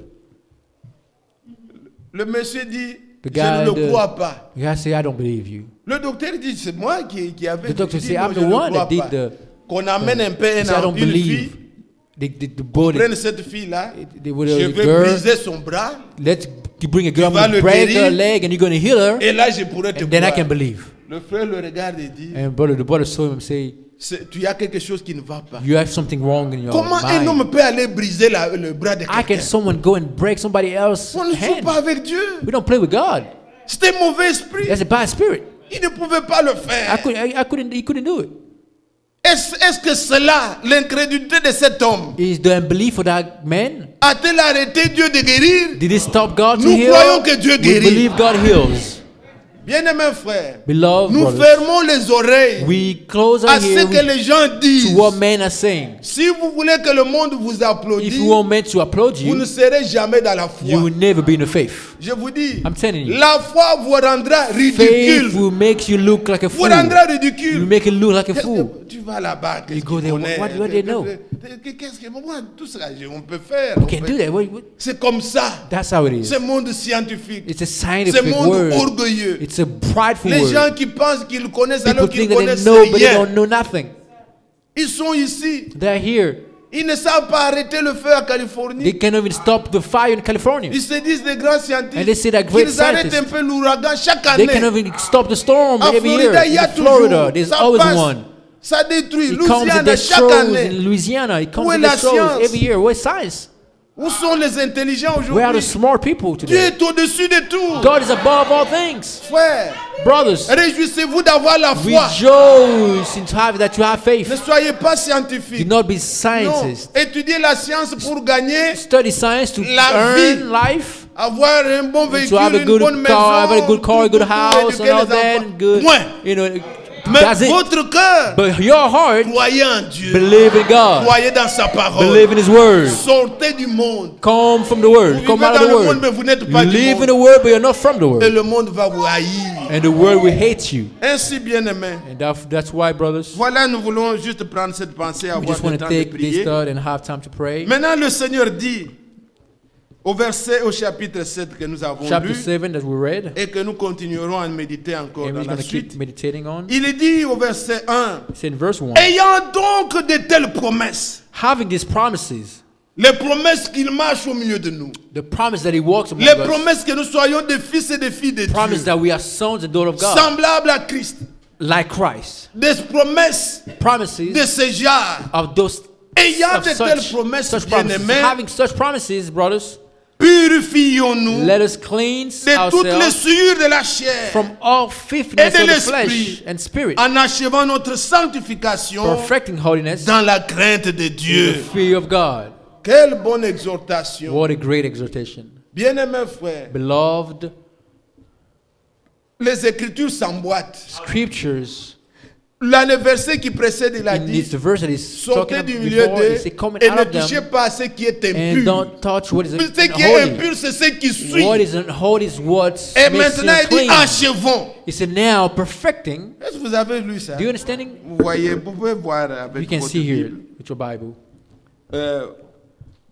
Le monsieur dit, The je guy, ne le crois pas. the guy say, I don't believe you. Le docteur dit, c'est moi qui avais The doctor dit, say, non, I'm je the ne one crois that did pas. Qu'on amène un peu He said, I don't une fille, believe. The body. prenne cette fille-là, They would je have vais girl. briser son bras, Let's you bring a girl, I'm vas gonna le break guérir. her leg, and you're gonna heal her, et là je pourrais te and then I croire. can believe. Le frère le regarde et dit, And the brother saw him and say, tu as quelque chose qui ne va pas. you have something wrong in your Comment un mind. homme peut aller briser le bras de How can quelqu'un? someone go and break somebody else's On ne joue hand? pas avec Dieu. We don't play with God. C'était un mauvais esprit. That's a bad spirit. Il ne pouvait pas le faire. He couldn't do it. Est-ce que cela, l'incrédulité de cet homme, Is the unbelief of that man? a-t-elle arrêté Dieu de guérir? Did it stop God to Nous heal? croyons que Dieu We guérit. believe God heals. Bien-aimés frères, Beloved nous brothers, fermons les oreilles we close à our ce ears que les gens disent. to what men are saying. Si vous voulez que le monde vous If you applaudisse, want men to applaud vous ne you, serez jamais dans la you foi. will never be in the faith. Je vous dis, I'm telling you. la foi vous rendra Faith ridicule. will make you look like a Vous fool. rendra You ridicule. make it look like a fool. Tu vas là-bas, qu'est-ce You go qu'ils there, connaissent? what do they know? Qu'est-ce que moi, tout ça, on peut faire. You on can't peut- do that. C'est comme ça. That's how it is. Ce monde scientifique. It's a Ce scientific monde word. orgueilleux. It's a prideful Les gens word. qui pensent qu'ils connaissent People alors qu'ils think that they connaissent know, but they rien. don't know nothing. Ils sont ici. They're here. Ils ne savent pas arrêter le feu à Californie. They can't even stop the fire in California. Ils se disent des grands And they scientifiques. say that great Ils arrêtent un scientists. peu l'ouragan chaque They année. can't even stop the storm À every year. Florida, il y a In Florida, toujours. there's Ça always passe. one. Ça détruit. It comes and Louisiana chaque destroys année. in Louisiana. It comes Où est and la destroys science? every year. Where's science? Où sont les intelligents Where are the aujourd'hui? smart people Dieu today? est au-dessus de tout. God is above all things. Frère, Brothers, réjouissez-vous d'avoir la foi. rejoice in time that you have Ne faith. soyez pas Do scientifique. not be Non. scientists. Étudiez la science pour gagner, Study science to La earn vie. life, avoir un bon to véhicule, have a une good bonne car, have a maison, good car, a good house, and éduquer all les that, enfants. and good. Point. You know, Mais that's it. votre cœur, But your heart, croyez en Dieu. believe in God. Croyez dans sa parole. Believe in His word. Sortez du monde. Come from the word. Vous Come vivez out of dans the le monde, word. mais vous n'êtes You pas du live in monde. the word, but you're not from the Et word. le monde va vous haïr. And the world will hate you. Ainsi, bien-aimés. And that's why, brothers, Voilà, nous voulons juste prendre cette pensée, we avoir just le want temps to de take this prier. thought and have time to pray. Maintenant, le Seigneur dit, au chapitre 7 que nous avons Chapter lu, 7 that we read, et que nous continuerons à méditer encore and dans we're la going to keep suite. meditating on. Il dit au verset 1, It's in verse 1. ayant donc de telles promesses, Having these promises, les promesses qu'il marche au milieu de nous, the promise that He walks among les us, promesses que nous soyons des fils et des filles de promise Dieu, that we are sons and daughters of God, semblables à Christ, like Christ. des promesses de Promises ce genre, of those ayant of de telles promesses, such promises. bien-aimés, Having such promises, brothers, purifions-nous let us cleanse de toutes les ourselves souillures de la chair, from all filthiness Et de of the l'esprit. flesh and spirit, en achevant notre sanctification perfecting holiness dans la crainte de in the Dieu. fear of God. Quelle bonne exhortation. What a great exhortation. Bien-aimés frères, Beloved, les Écritures s'emboîtent. scriptures, Là, le verset qui précède, il a in dit, this verse that is talking sortez du milieu before, d'eux is coming et out ne of touchez them pas à ce qui est and impur. don't touch what is Ce qui est unholy. impur, c'est ce qui suit. What is unholy is what Et makes you maintenant, il dit, unclean. achevons. He said, now perfecting. Est-ce que vous avez lu ça? Do you understanding? Vous voyez, vous pouvez voir You avec can votre see here Bible. with your Bible.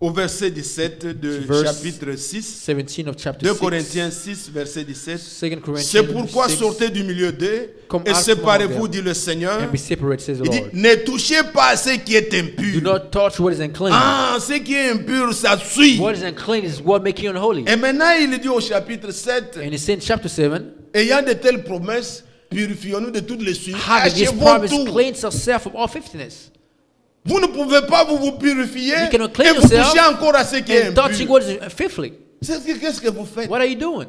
Au verset 17 de Verse chapitre 6, 17 of chapter 2 6. Corinthiens 6, verset 17. 2 Corinthians C'est pourquoi 6, sortez du milieu d'eux Come et out séparez-vous, from dit le Seigneur. and be separate, says the Il dit, Lord. ne touchez pas à ce qui est Do impur. not touch what is unclean. Ah, ce qui est impur, ça suit. What is unclean is what makes you unholy. Et maintenant, il dit au chapitre 7, And it's in chapter 7, ayant de telles promesses, purifions-nous de toutes les souillures. having this Achevons promise tout. cleanse yourself from all filthiness. Vous ne pouvez pas vous purifier You cannot et clean vous yourself touchez encore à ce qui est and touching impur. what is filthy. Qu'est-ce que vous faites? What are you doing?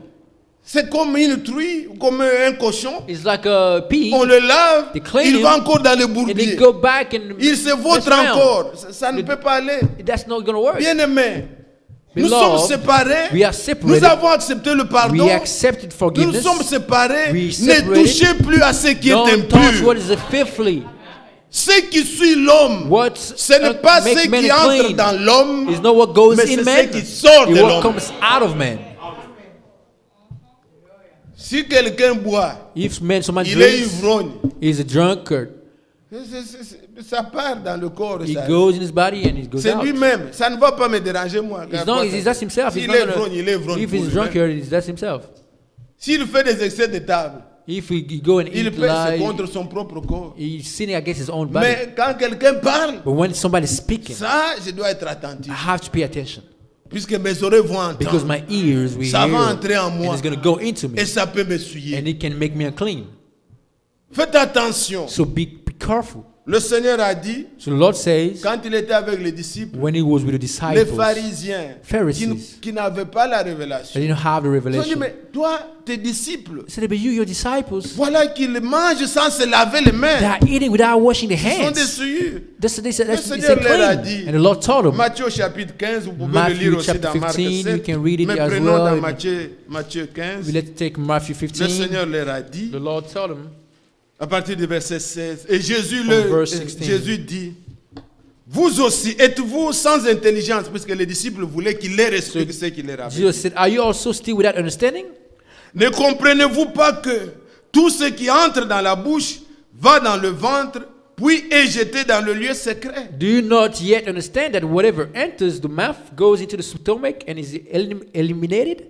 C'est comme une truie, comme un cochon. It's like a pea, On le lave, They clean il him, va encore dans le and they bourbier. go back and Il se mess vautre around. encore. Ça ne peut pas aller. That's not going to work. Bien-aimés, nous Beloved, sommes séparés. we are separated. Nous avons accepté le pardon. We accepted Nous forgiveness. sommes séparés. We Ne separated. touchez plus à ce qui est Don't touch what impur. is filthy. Ce qui suit l'homme, What ce n'est pas makes ce men qui entre clean dans l'homme, is not what goes mais in c'est man. ce qui sort de It's what l'homme. comes out of man. Si quelqu'un boit, If someone il est drinks, ivrogne. he's a drunkard. Ça part dans le corps. It ça. goes in his body and it goes C'est out. lui-même. Ça ne va pas me déranger moi. It's not, that's himself. He's S'il not est gonna- ivrogne, il est ivrogne if pour he's lui-même. drunkard, that's himself. S'il fait des excès de table, If he go and il eat pèse lie, contre son propre corps. he's sinning against his own body. Mais quand quelqu'un parle, But when somebody's speaking, ça, je dois être attentif. I have to pay attention Puisque mes oreilles vont because entendre. my ears will Ça va hear entrer en and moi. it's going to go into me Et ça peut me souiller. and it can make me unclean. Faites attention. So be careful. Le Seigneur a dit, So the Lord says, quand il était avec les disciples, when he was with the les disciples, pharisiens Pharisees, qui n'avaient pas la they révélation, didn't have the ils ont dit, revelation. mais toi, tes disciples, He said, but you, your disciples, voilà qu'ils mangent sans se laver les they mains. are eating without washing their Ils sont des hands. souillures. They said, Le that's Seigneur leur a clean. dit, And the Lord told them, Matthieu chapitre 15, vous pouvez Matthew le lire aussi chapter dans Marc 15, 7, you can read it mais as prenons well. dans Matthieu 15, let's take Matthew le 15. Seigneur leur a dit, The Lord told them, à partir du verset 16, et Jésus verse 16. Jésus dit, vous aussi, êtes-vous sans intelligence, puisque les disciples voulaient qu'il leur explique ce qu'il leur avait dit. Jesus said, are you also still without understanding? Ne comprenez-vous pas que tout ce qui entre dans la bouche va dans le ventre, puis est jeté dans le lieu secret? Do you not yet understand that whatever enters the mouth goes into the stomach and is eliminated?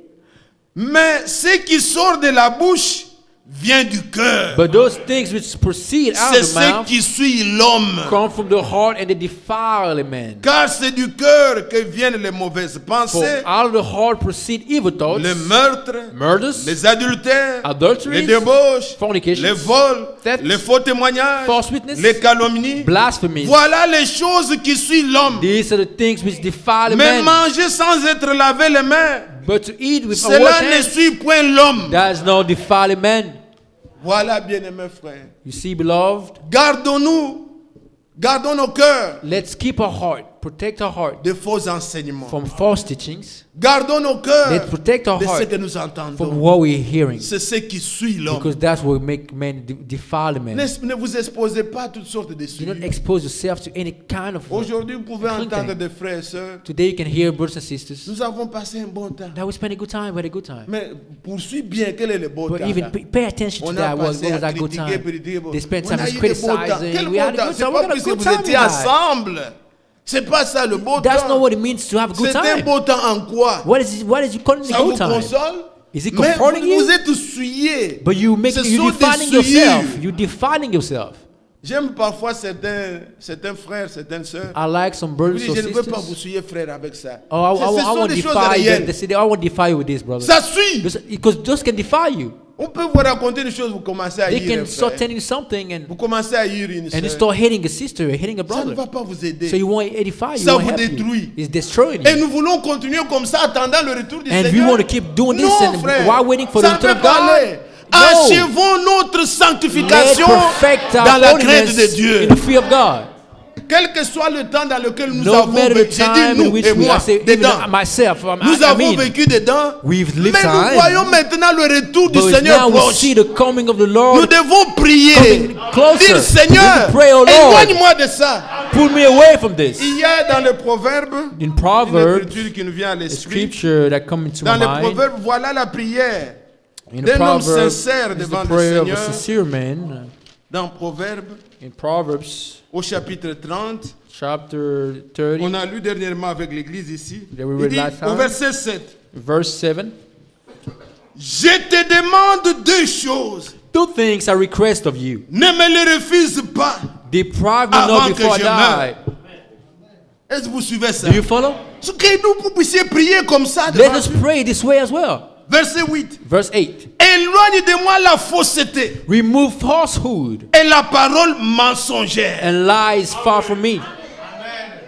Mais ce qui sort de la bouche vient du cœur. But those things which proceed out C'est of the ce mouth qui suit l'homme. come from the heart and they defile a man. Car c'est du cœur que viennent les mauvaises For pensées, out of the heart proceed evil thoughts, les meurtres, murders, les adultères, adulteries, les débauches, fornications, les vols, thefts, les faux témoignages, false witness, les calomnies. blasphemies. Voilà les choses qui suivent l'homme. These are the things which defile a Mais man. manger sans être lavé les mains, But to eat with cela unwashed ne hands suit point l'homme. does not defile a man. Voilà, bien-aimés frères. You see, beloved, Gardons nos cœurs let's keep our heart, protect our heart de faux enseignements. from false teachings. Gardons nos cœurs Let's protect our de ce heart que nous from entendons. what we're hearing, C'est ce qui suit l'homme. because that's what make men defile a man. Ne vous exposez pas à toutes sortes de Do not souillures. expose yourself to any kind of. Aujourd'hui, vous pouvez clean entendre thing. des frères et sœurs. Today you can hear brothers and sisters. Nous avons passé un bon temps. Now we spent a good time. We had a good time. Mais poursuis bien quel est le beau But temps. even là. pay attention to On a that. What passé was à that good critiquer, time? puis dire, bon, They spent on time a just eu des beaux temps. criticizing. Quel We beau had a temps? good C'est time. We pas had a puisque good vous time. étiez in life. ensemble. C'est pas ça le beau That's not temps. what it means to have a good C'est un time. beau temps en quoi? What is you calling the Ça vous good time? console? Is it Mais comforting vous you? êtes souillés. But you Ce you sont defining des souillures. yourself. You defining yourself. J'aime parfois certains frères, certaines sœurs. I like some Vous brothers dites, or je ne veux pas vous sisters. souiller, frère, avec ça. Oh, I Ce won't sont des choses defy you. réelles. They say, I won't defy you with this, brother. Ça suit. Because those can defy you. On peut vous raconter une chose, vous commencez à They haïr can un start frère. telling you something and Vous commencez à haïr une you sœur. start hating a sister, hating a Ça ne brother. va pas vous aider. So you won't edify you. Ça Won't vous help détruit. you. It's destroying Et you. nous voulons continuer comme ça, attendant le retour du And we Seigneur. want to keep doing this Non, and frère. while waiting for Ça the ne return peut of pas God. aller. No. Achevons notre Let's sanctification perfect our dans la crainte de holiness Dieu. in the fear of God. Quel que soit le temps dans lequel nous No avons matter the vécu, j'ai time dit in nous which et we, I moi, say, even dedans. myself, Nous I avons mean, vécu dedans, we've mais lived nous time. voyons maintenant le retour du But Seigneur now we proche. see the coming of the Nous Lord. devons prier, coming closer. dire Seigneur, We need to pray, oh Lord. éloigne-moi de ça. Pull me away from this. Il y a dans le proverbe In une Proverbs, écriture qui nous vient à a l'esprit. scripture that comes into Dans my le mind. proverbe, voilà la prière In d'un homme Proverbs, sincère is devant the le prayer of Seigneur. a sincere man. Dans Proverbe, In Proverbs au chapitre 30, chapter 30, on a lu dernièrement avec l'église ici. That we Il read dit, last time. au verset 7, verse 7. je te demande deux choses. Two things I request of you. Ne me les refuse pas Deprive me avant not que before I je die. meure. Est-ce que vous suivez ça? Do you follow? Ce que nous puissions prier comme ça. Let devant us Dieu. pray this way as well. Verset 8. Verse 8. Éloigne de moi la fausseté Remove falsehood et la parole mensongère. and lies far from me.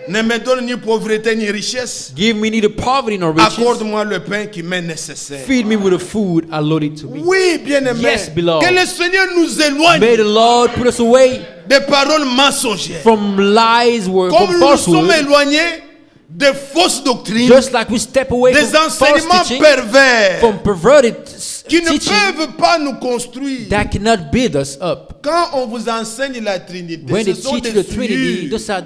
Ne me donne ni pauvreté ni richesse. Give me neither poverty nor riches. Accorde-moi le pain qui m'est nécessaire. Feed me with the food allotted to me. Oui, bien-aimé. Yes, beloved. Que le Seigneur nous éloigne May the Lord put us away des paroles mensongères. from lies, Comme from nous nous sommes falsehood, éloignés des fausses doctrines, just like we step away des from false enseignements teaching, pervers from perverted qui ne teaching peuvent pas nous construire. that cannot build us up. Quand on vous enseigne la Trinité, When ce they sont teach des you the Trinity, souillures. those are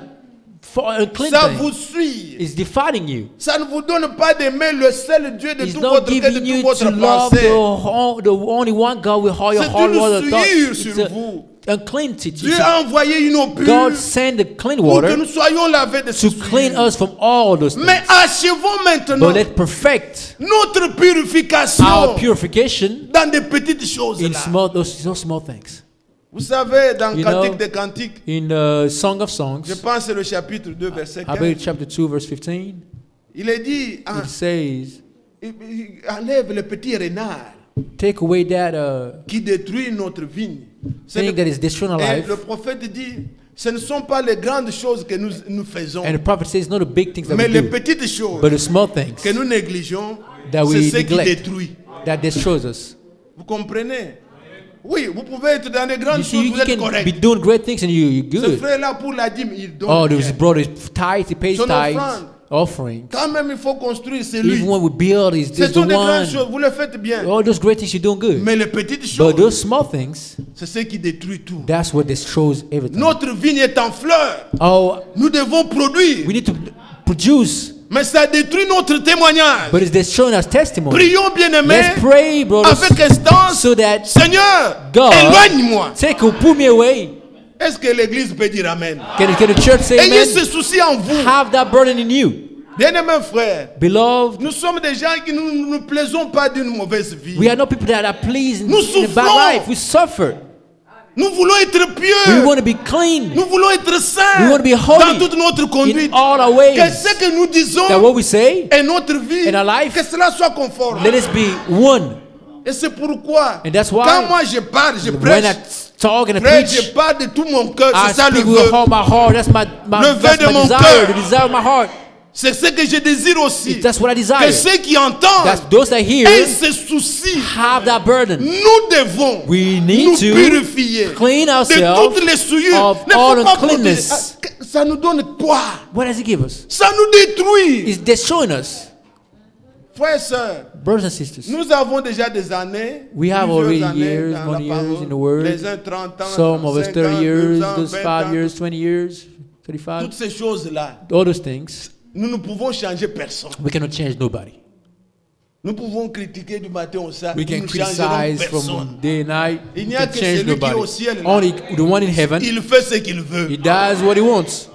unclean Ça vous things. suit. It's defining you. Ça ne vous donne pas d'aimer le seul Dieu de It's tout not votre cœur, de giving toute you votre to love pensée. the only one God with all your C'est whole une world of thoughts. souillure It's sur vous. uncleanness. Dieu a envoyé une eau pure God sent the clean pour que water nous soyons lavés de to ces clean souillures. us from all those Mais things. achevons maintenant But let's perfect notre purification our purification dans des petites choses in là. those small things. Vous savez, dans You Cantique know, des Cantiques, In Song of je Songs, pense que c'est le chapitre 2, verset I 15, believe chapter 2, verse 15, il est dit, hein, it says, il enlève le petit renard take away that qui détruit notre vigne. C'est thing le- that is destroying our Et life. le prophète dit, ce ne sont pas les grandes choses que nous faisons, And the prophet says, not the big things that mais we les do, petites choses but the small things que nous négligeons, that c'est we ce qui neglect. détruit. that destroys us. Vous comprenez? Oui, vous pouvez être dans les grandes You see, choses, you vous êtes can be correct. doing great things and you're Ce good. frère-là, pour la dîme, il donne Oh, rien. this brother is tithes, he pays Son tithes, offrande. offerings. Quand même, il faut construire, c'est lui. Even when we build, is Ce this the sont des grandes one. choses, vous le faites bien. All those great things you're doing good. Mais les petites But choses, those small things, c'est ce qui détruit tout. that's what destroys everything. Notre vigne est en fleur. Oh, Nous devons produire. we need to produce, Mais ça détruit notre témoignage. but it's destroying our testimony. Prions, bien-aimés, Let's pray, brothers, avec instance. so that Seigneur, God éloigne-moi. take or pull me away. Est-ce que l'église peut dire Amen? Can the church say Ayez amen? ce souci en vous. Have that burden in you. Bien-aimés frères, Beloved, nous sommes des gens qui nous ne plaisons pas d'une mauvaise vie. we are not people that are pleased Nous in a bad souffrons. life. We suffer. Nous voulons être We pieux. want to be clean Nous voulons être saints We want to be holy dans toute notre in conduite. all our ways. Que ce que nous disons That what we say, et notre vie, in our life, que cela soit conforme. let us be one. Et c'est pourquoi, And that's why quand moi je parle, je When prêche, I talk and I frère, je preach, parle de tout mon cœur. I C'est ça le speak with vœu. all my heart. That's my Le vœu that's de my mon desire. cœur. The desire of my heart. C'est ce que je désire aussi. That's what I Que desire. ceux qui entendent That's those that hear aient ce souci. have that burden. Nous devons We need nous to purifier clean de ourselves toutes les souillures. of Ne faut all pas uncleanness. protéger. Ah, ça nous donne quoi? What does it give us? Ça nous détruit. It's destroying us. Frères et sœurs, Brothers and sisters, nous avons déjà des années. we have plusieurs already années years, dans la many years parole. in the Word. Les uns 30 ans, Some of us 35 30 ans, years, 12 ans, those 20 5 ans. years, 20 years, 35. Toutes ces choses-là, All those things, nous ne pouvons changer personne. we cannot change nobody. Nous pouvons critiquer du matin au soir. We Nous can ne changerons criticize personne. from day and night. Il We n'y a can que change celui qui est nobody. au ciel, là. Only the one in heaven. Il fait ce qu'il veut. He does what he wants.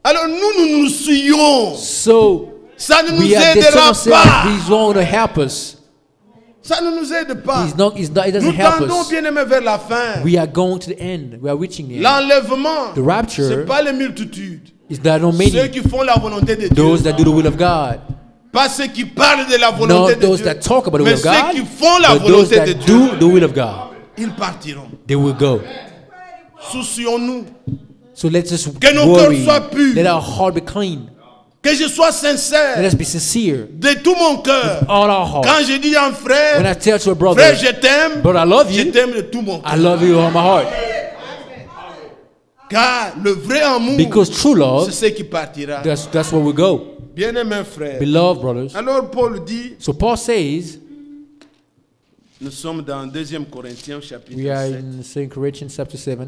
Alors nous nous souillons. So Ça ne nous we are destroying aidera ourselves. pas. He's not going to help us. Ça ne nous aide pas. He doesn't Nous help tendons us. bien aimé vers la fin. We are going to the end. We are reaching the end. L'enlèvement, The rapture c'est pas les multitudes. is that no Ceux many, qui font la volonté de Dieu. those that do the will of God. Pas ceux qui parlent de la Not volonté de those Dieu. that talk about the will Mais of ceux God, qui font la but those volonté de that Dieu. do the will of God. Ils partiront. They will go. Soucions-nous. So let's just Que nos worry. cœurs soient purs. Let our heart be clean. Que je sois Let sincère us be sincere. de tout mon cœur. All our heart. Quand je dis à un When frère, I tell to a brother, frère, je t'aime, but I love je you, t'aime de tout mon I cœur. love you with all my heart. Car le vrai amour, Because true c'est love, ce qui partira. that's where we go. Bien-aimés frères. Beloved brothers. Alors Paul dit, So Paul says, nous sommes dans 2 Corinthiens chapitre we are 7. in 2 Corinthians chapter 7.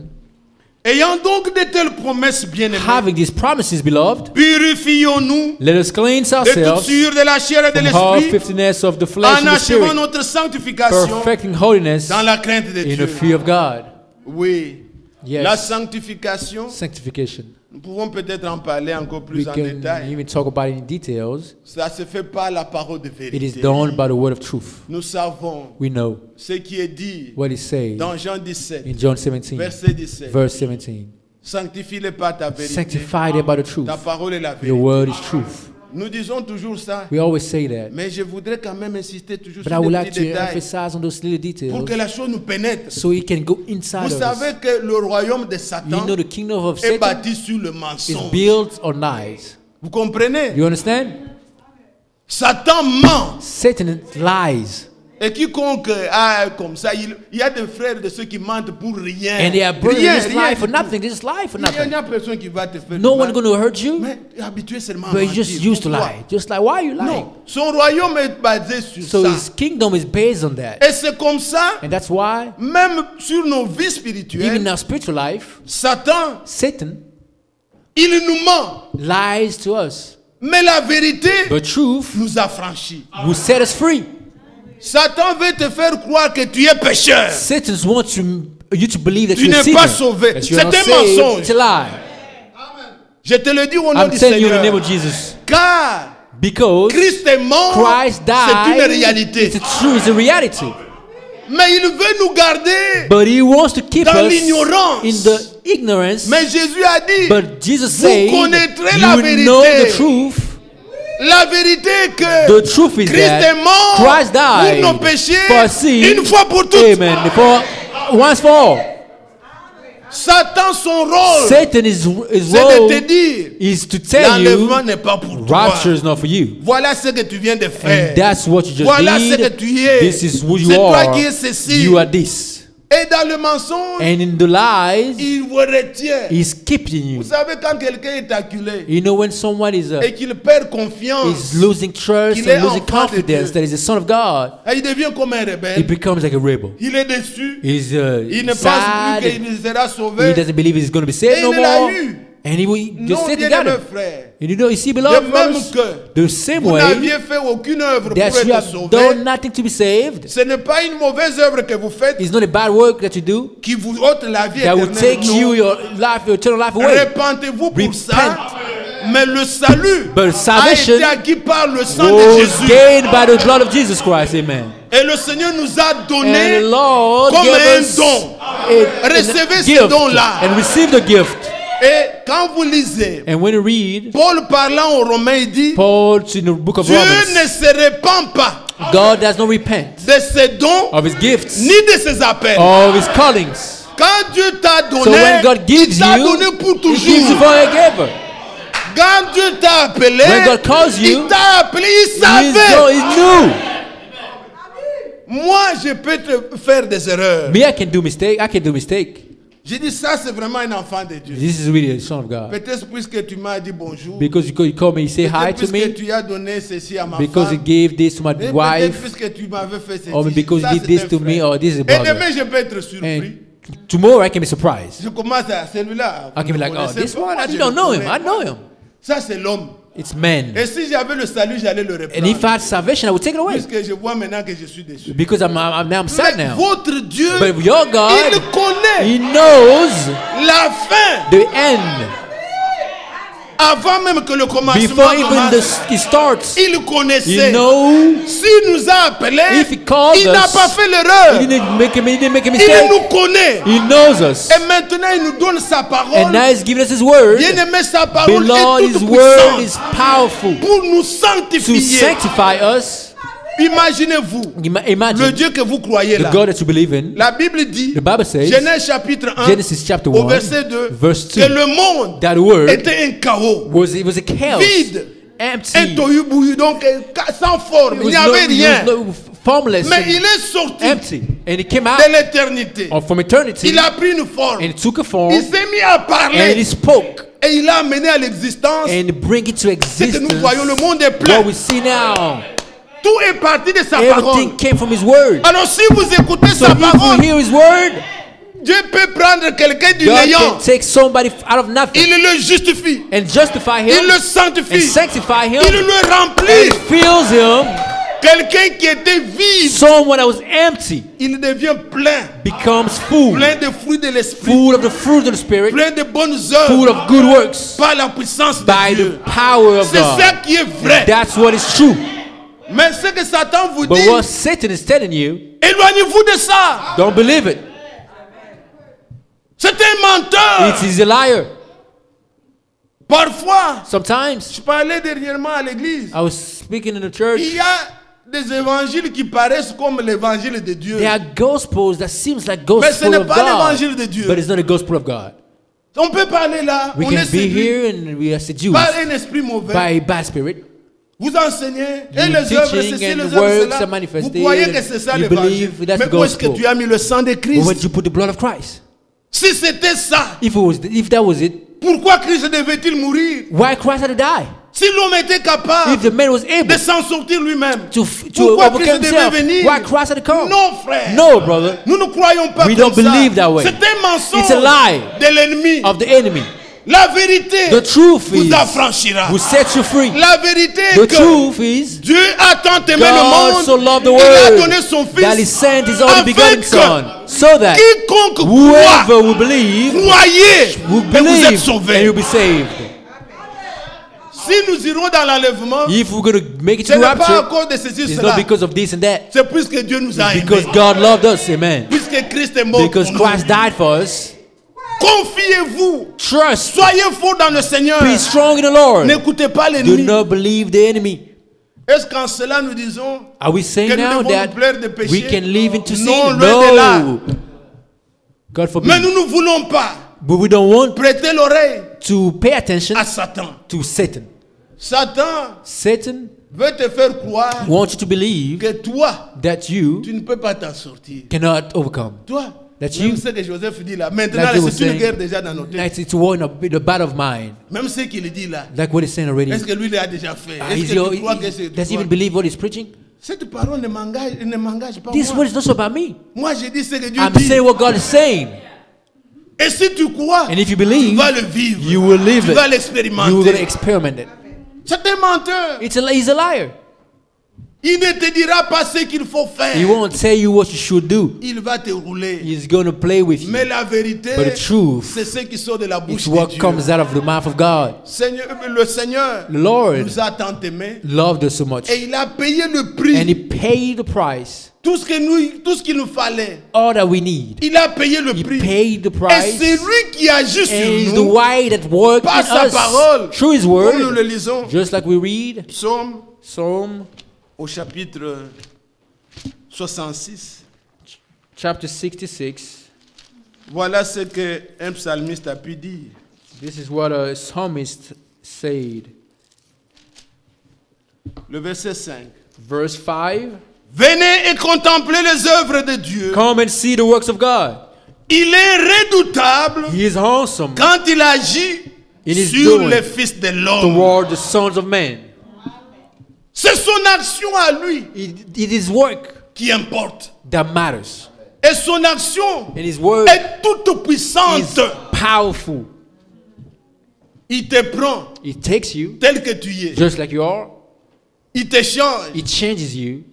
Ayant donc de telles promesses bien-aimées, Having these promises, beloved, purifions-nous let us cleanse de toute ourselves sûre de la chair et de from all l'esprit, filthiness of the flesh en and the achevant spirit, notre sanctification perfecting holiness dans la crainte de in the Dieu. fear of God. Oui, Yes. la sanctification, Sanctification. nous pouvons peut-être en parler encore We plus en can détail. even talk about it in details. Ça se fait par la parole de It is vérité. done by the word of truth. Nous savons We know ce qui est dit what is said dans Jean 17, in John 17, verset 17. verse 17. Sanctifie-les par ta vérité. Sanctify them by the truth. Ta parole est la Your vérité. word is truth. Nous disons toujours ça. We always say that. Mais je voudrais quand même insister toujours But I sur would les like petits to détails emphasize on those little pour details que la chose nous pénètre. so it can go inside Vous of us. savez que le royaume de You Satan know the kingdom of est Satan bâti sur le is mensonge. built on lies. Vous comprenez? You understand? Satan ment. Satan lies. Et quiconque a comme ça, il y a des frères de ceux qui mentent pour rien. And they are burning Rien, this rien life for du tout. nothing. They just lie for Il n'y nothing. a personne qui va te faire No du one mal. going to hurt you, Mais habitué seulement à but you mentir. just used to Pourquoi? lie. Just like, why are you lying? Non, son royaume est basé sur So ça. his kingdom is based on that. Et c'est comme ça, And that's why, même sur nos vies even spirituelles, in our spiritual life, Satan, Satan il nous ment. lies to us. Mais la vérité The truth nous a franchis. will set us free. Satan veut te faire croire que tu es pécheur. Satan wants to you to believe that Tu you're a n'es pas sinner, sauvé. that you're not C'est un saved, mensonge. it's a lie. Je te le dis au nom I'm du telling you in the name Seigneur. of Jesus. Car Because Christ est mort, Christ c'est une died, réalité. it's a true, it's a reality. Mais il veut nous garder. But he wants to keep Dans us l'ignorance. in the ignorance. Mais Jésus a dit, But Jesus vous said, connaîtrez you la will know the vérité. truth. La vérité est que The truth is Christ that est mort Christ died pour nos péchés for our sin. une fois pour toutes. Amen. Once for all. Satan, son rôle, Satan his c'est role de te dire, is to tell l'enlèvement you n'est pas pour toi. rapture is not for you. Voilà ce que tu viens de faire. And that's what you just Voilà ce que did. tu es. This is who you C'est toi are. qui es ceci. You are this. Et dans le mensonge, And in the lies, il vous retient. he's keeping you. Vous savez, quand quelqu'un est acculé You know when someone is et qu'il perd confiance, losing trust qu'il est and losing enfant de confidence Dieu. that he's a son of God, et il devient comme un he rebelle. becomes like a rebel. Il est déçu. He's Il ne pense sad. plus qu'il sera He sauvé. doesn't believe he's going to be Et saved no il l'a more. eu. And he will Non, just sit bien-aimés together. frères. And you know, you see, De beloved même brothers, que the same vous way n'aviez fait aucune œuvre pour that you être have sauvé, done nothing to be saved, ce n'est pas une mauvaise œuvre que vous faites it's not a bad work that you do qui vous ôte la vie that will éternelle. take Non. you your life, your eternal life away. Repentez-vous pour Repent. ça. Mais le salut But a salvation été acquis par le sang de was Jésus. gained by the blood of Jesus Christ. Amen. Et le Seigneur nous a And donné the Lord comme gave un us don. a Recevez ce gift don-là. and receive the gift. Et quand vous lisez, And when you read Paul parlant aux Romains, il dit, Paul in the book of Dieu Romans, ne se repent pas God does not repent de ses dons of his gifts, ni de ses appels. of his callings. Quand Dieu t'a So donné, when God gives il t'a you, donné pour he gives you toujours. forever. Quand Dieu t'a appelé, When God calls you, il t'a appelé, il He savait. knew. Moi, je peux te faire des erreurs. Me, I can do mistake. J'ai dit, ça, c'est vraiment un enfant de Dieu. This is really a son of God. Peut-être puisque tu m'as dit bonjour. Because you call me, you say hi Peut-être to puisque me. tu as donné ceci à ma Because you femme. gave this to my Et peut-être wife. puisque tu m'avais fait ceci. Or because Ça, you did c'est this un to me. frère. Or this is a Et brother. demain, je peux être surpris. And tomorrow I can be surprised. Je commence à celui-là. I can be vous like, ne oh, connaissez this pas, one, moi, you je don't le know him. connais. I know him. Ça, c'est l'homme. It's men. Et si j'avais le salut, j'allais le reprendre. And if I had salvation, I would take it away. Puisque je vois maintenant que je suis déçu. Because I'm sad Mais now. votre Dieu, But your il God, connaît He knows la fin the end. avant même que le commencement Before even commence. it starts, Il connaissait. He knows. S'il nous a appelés, If He called il n'a us, pas fait He l'erreur. didn't make a Il mistake. nous connaît. He knows us. Et maintenant, il nous donne sa And parole. now He's given us His word. Bien aimé, sa parole Beloved, est His toute word is puissante powerful pour nous to sanctifier. sanctify us. Imaginez-vous, le Imagine Dieu que vous croyez the là. God that you believe in. La Bible dit, The Bible says, Genèse chapitre 1, Genesis chapter au 1, verset 2, verse 2, que le monde that word était un chaos, it was a chaos, vide, un empty. tohu-bohu, donc sans forme, il n'y avait rien. Formless, Mais il est sorti empty, and it came out de l'éternité. from eternity, Il a pris une forme. and it took a form, Il s'est mis à and parler He spoke, et il a amené à l'existence and bring it to ce que existence. nous voyons. Le monde est plein. What we see now, Tout est parti de sa parole. everything came from His word. Alors si vous écoutez So sa if you parole, hear His word, Dieu peut prendre quelqu'un du God néant. can take somebody out of nothing Il le justifie. and justify Il him le and sanctifie. sanctify him Il le and remplit. fills him. Quelqu'un qui était vide, Someone that was empty il devient plein. becomes full, Plein de fruits de l'esprit. full of the fruit of the Spirit, Plein de bonnes full œuvres. of good works Par la puissance de by Dieu. the power of C'est ça God. qui est vrai. That's what is true. Mais ce que Satan vous But dit, what Satan is telling you, éloignez-vous de ça. don't believe it. C'est un menteur. It is a liar. Parfois, Sometimes je parlais dernièrement à l'église. I was speaking in the church. Il y a des évangiles qui paraissent comme l'évangile de Dieu. There are gospels that seems like Mais ce gospel n'est of pas God, l'évangile de Dieu. but it's not a gospel of God. On peut parler là, We on can est be séduit here and we are seduced par un esprit mauvais. by a bad spirit. Vous enseignez et You les œuvres, teaching ceci, and les the œuvres, works cela. are manifested Vous croyez que c'est ça and you l'évangile. believe that's Mais the où est-ce que gospel. tu as mis le sang de But when Christ? you put the blood of Christ, Si c'était ça, if that was it, pourquoi Christ devait-il mourir? why Christ had to die? Si l'homme était If capable the man was able de s'en sortir lui-même, to pourquoi overcome Christ devait himself, venir? why Christ had to come? Non, frère. No, brother. Nous ne croyons pas We comme don't believe ça. that way. C'est un mensonge It's a lie de l'ennemi. of the enemy. La vérité The truth vous is, affranchira. will set you free. La vérité The est que truth is, Dieu a tant aimé God le monde, so loved the il a world donné son that He Fils, sent His only afin begotten que Son, so that quiconque whoever croit, will believe croyez, will et vous êtes believe and sauvés. you'll be saved. Si nous irons dans l'enlèvement, If we're going to make it ce to n'est pas à rapture, cause de ceci, it's cela. not because of this and that. C'est puisque Dieu nous a It's aimés. because God loved us, amen. Puisque Christ est mort Because pour nous. Christ died for us. Confiez-vous. Trust. Soyez forts dans le Seigneur. Be strong in the Lord. N'écoutez pas Do l'ennemi. not believe the enemy. Est-ce qu'en cela nous disons Are we saying que nous now devons that nous plaire de péché? we can live into Non, sin? loin de là. No. God forbid. Mais nous ne voulons pas But we don't want prêter l'oreille to pay attention à Satan. to Satan. Satan Satan veut te faire croire wants you to believe que toi, that you tu ne peux pas t'en sortir. cannot overcome. Toi, That même you- ce que Joseph dit là, maintenant Like they were c'est une saying, guerre déjà dans nos têtes. Like it's war in the battle of mind. Même ce qu'il dit là, Like what he's saying already. est-ce que lui il a déjà fait? Ah, Est-ce is que he- tu crois que c'est does he toi? even believe what he's preaching? Cette parole ne m'engage pas This moi. word is not about me. Moi je dis ce que Dieu I'm dit. saying what God is saying. Et si tu crois, And if you tu believe, vas le vivre. you will live Tu it. vas You will l'expérimenter. experiment it. C'est un menteur. He's a liar. Il ne te dira pas ce qu'il faut faire. He won't tell you what you should do. Il va te rouler. He's going to play with you. Mais la vérité, But the truth, c'est ce qui sort de la bouche It's de what Dieu. comes out of the mouth of God. Le Seigneur The Lord nous a tant aimés loved us so much. et il a payé le And prix. He paid the price. Tout ce qu'il nous fallait. All that we need. Il a payé le He prix. paid the Et price. c'est lui qui agit And sur it's the nous way that works par in sa us parole. through His Comme nous le word. lisons. Just like we read Psaume Psalm au chapitre 66. chapter 66. Voilà ce qu'un psalmiste a pu dire. This is what a psalmist said. Le verset 5. Verse 5. Venez et contemplez les œuvres de Dieu. Come and see the works of God. Il est redoutable He is awesome quand il agit It is sur doing les fils de l'homme. toward the sons of men. C'est son action à lui It is work qui importe. that matters. Et son action And His word est toute puissante. is powerful. Il te prend It takes you tel que tu y es. just like you are. Il te change. It changes you.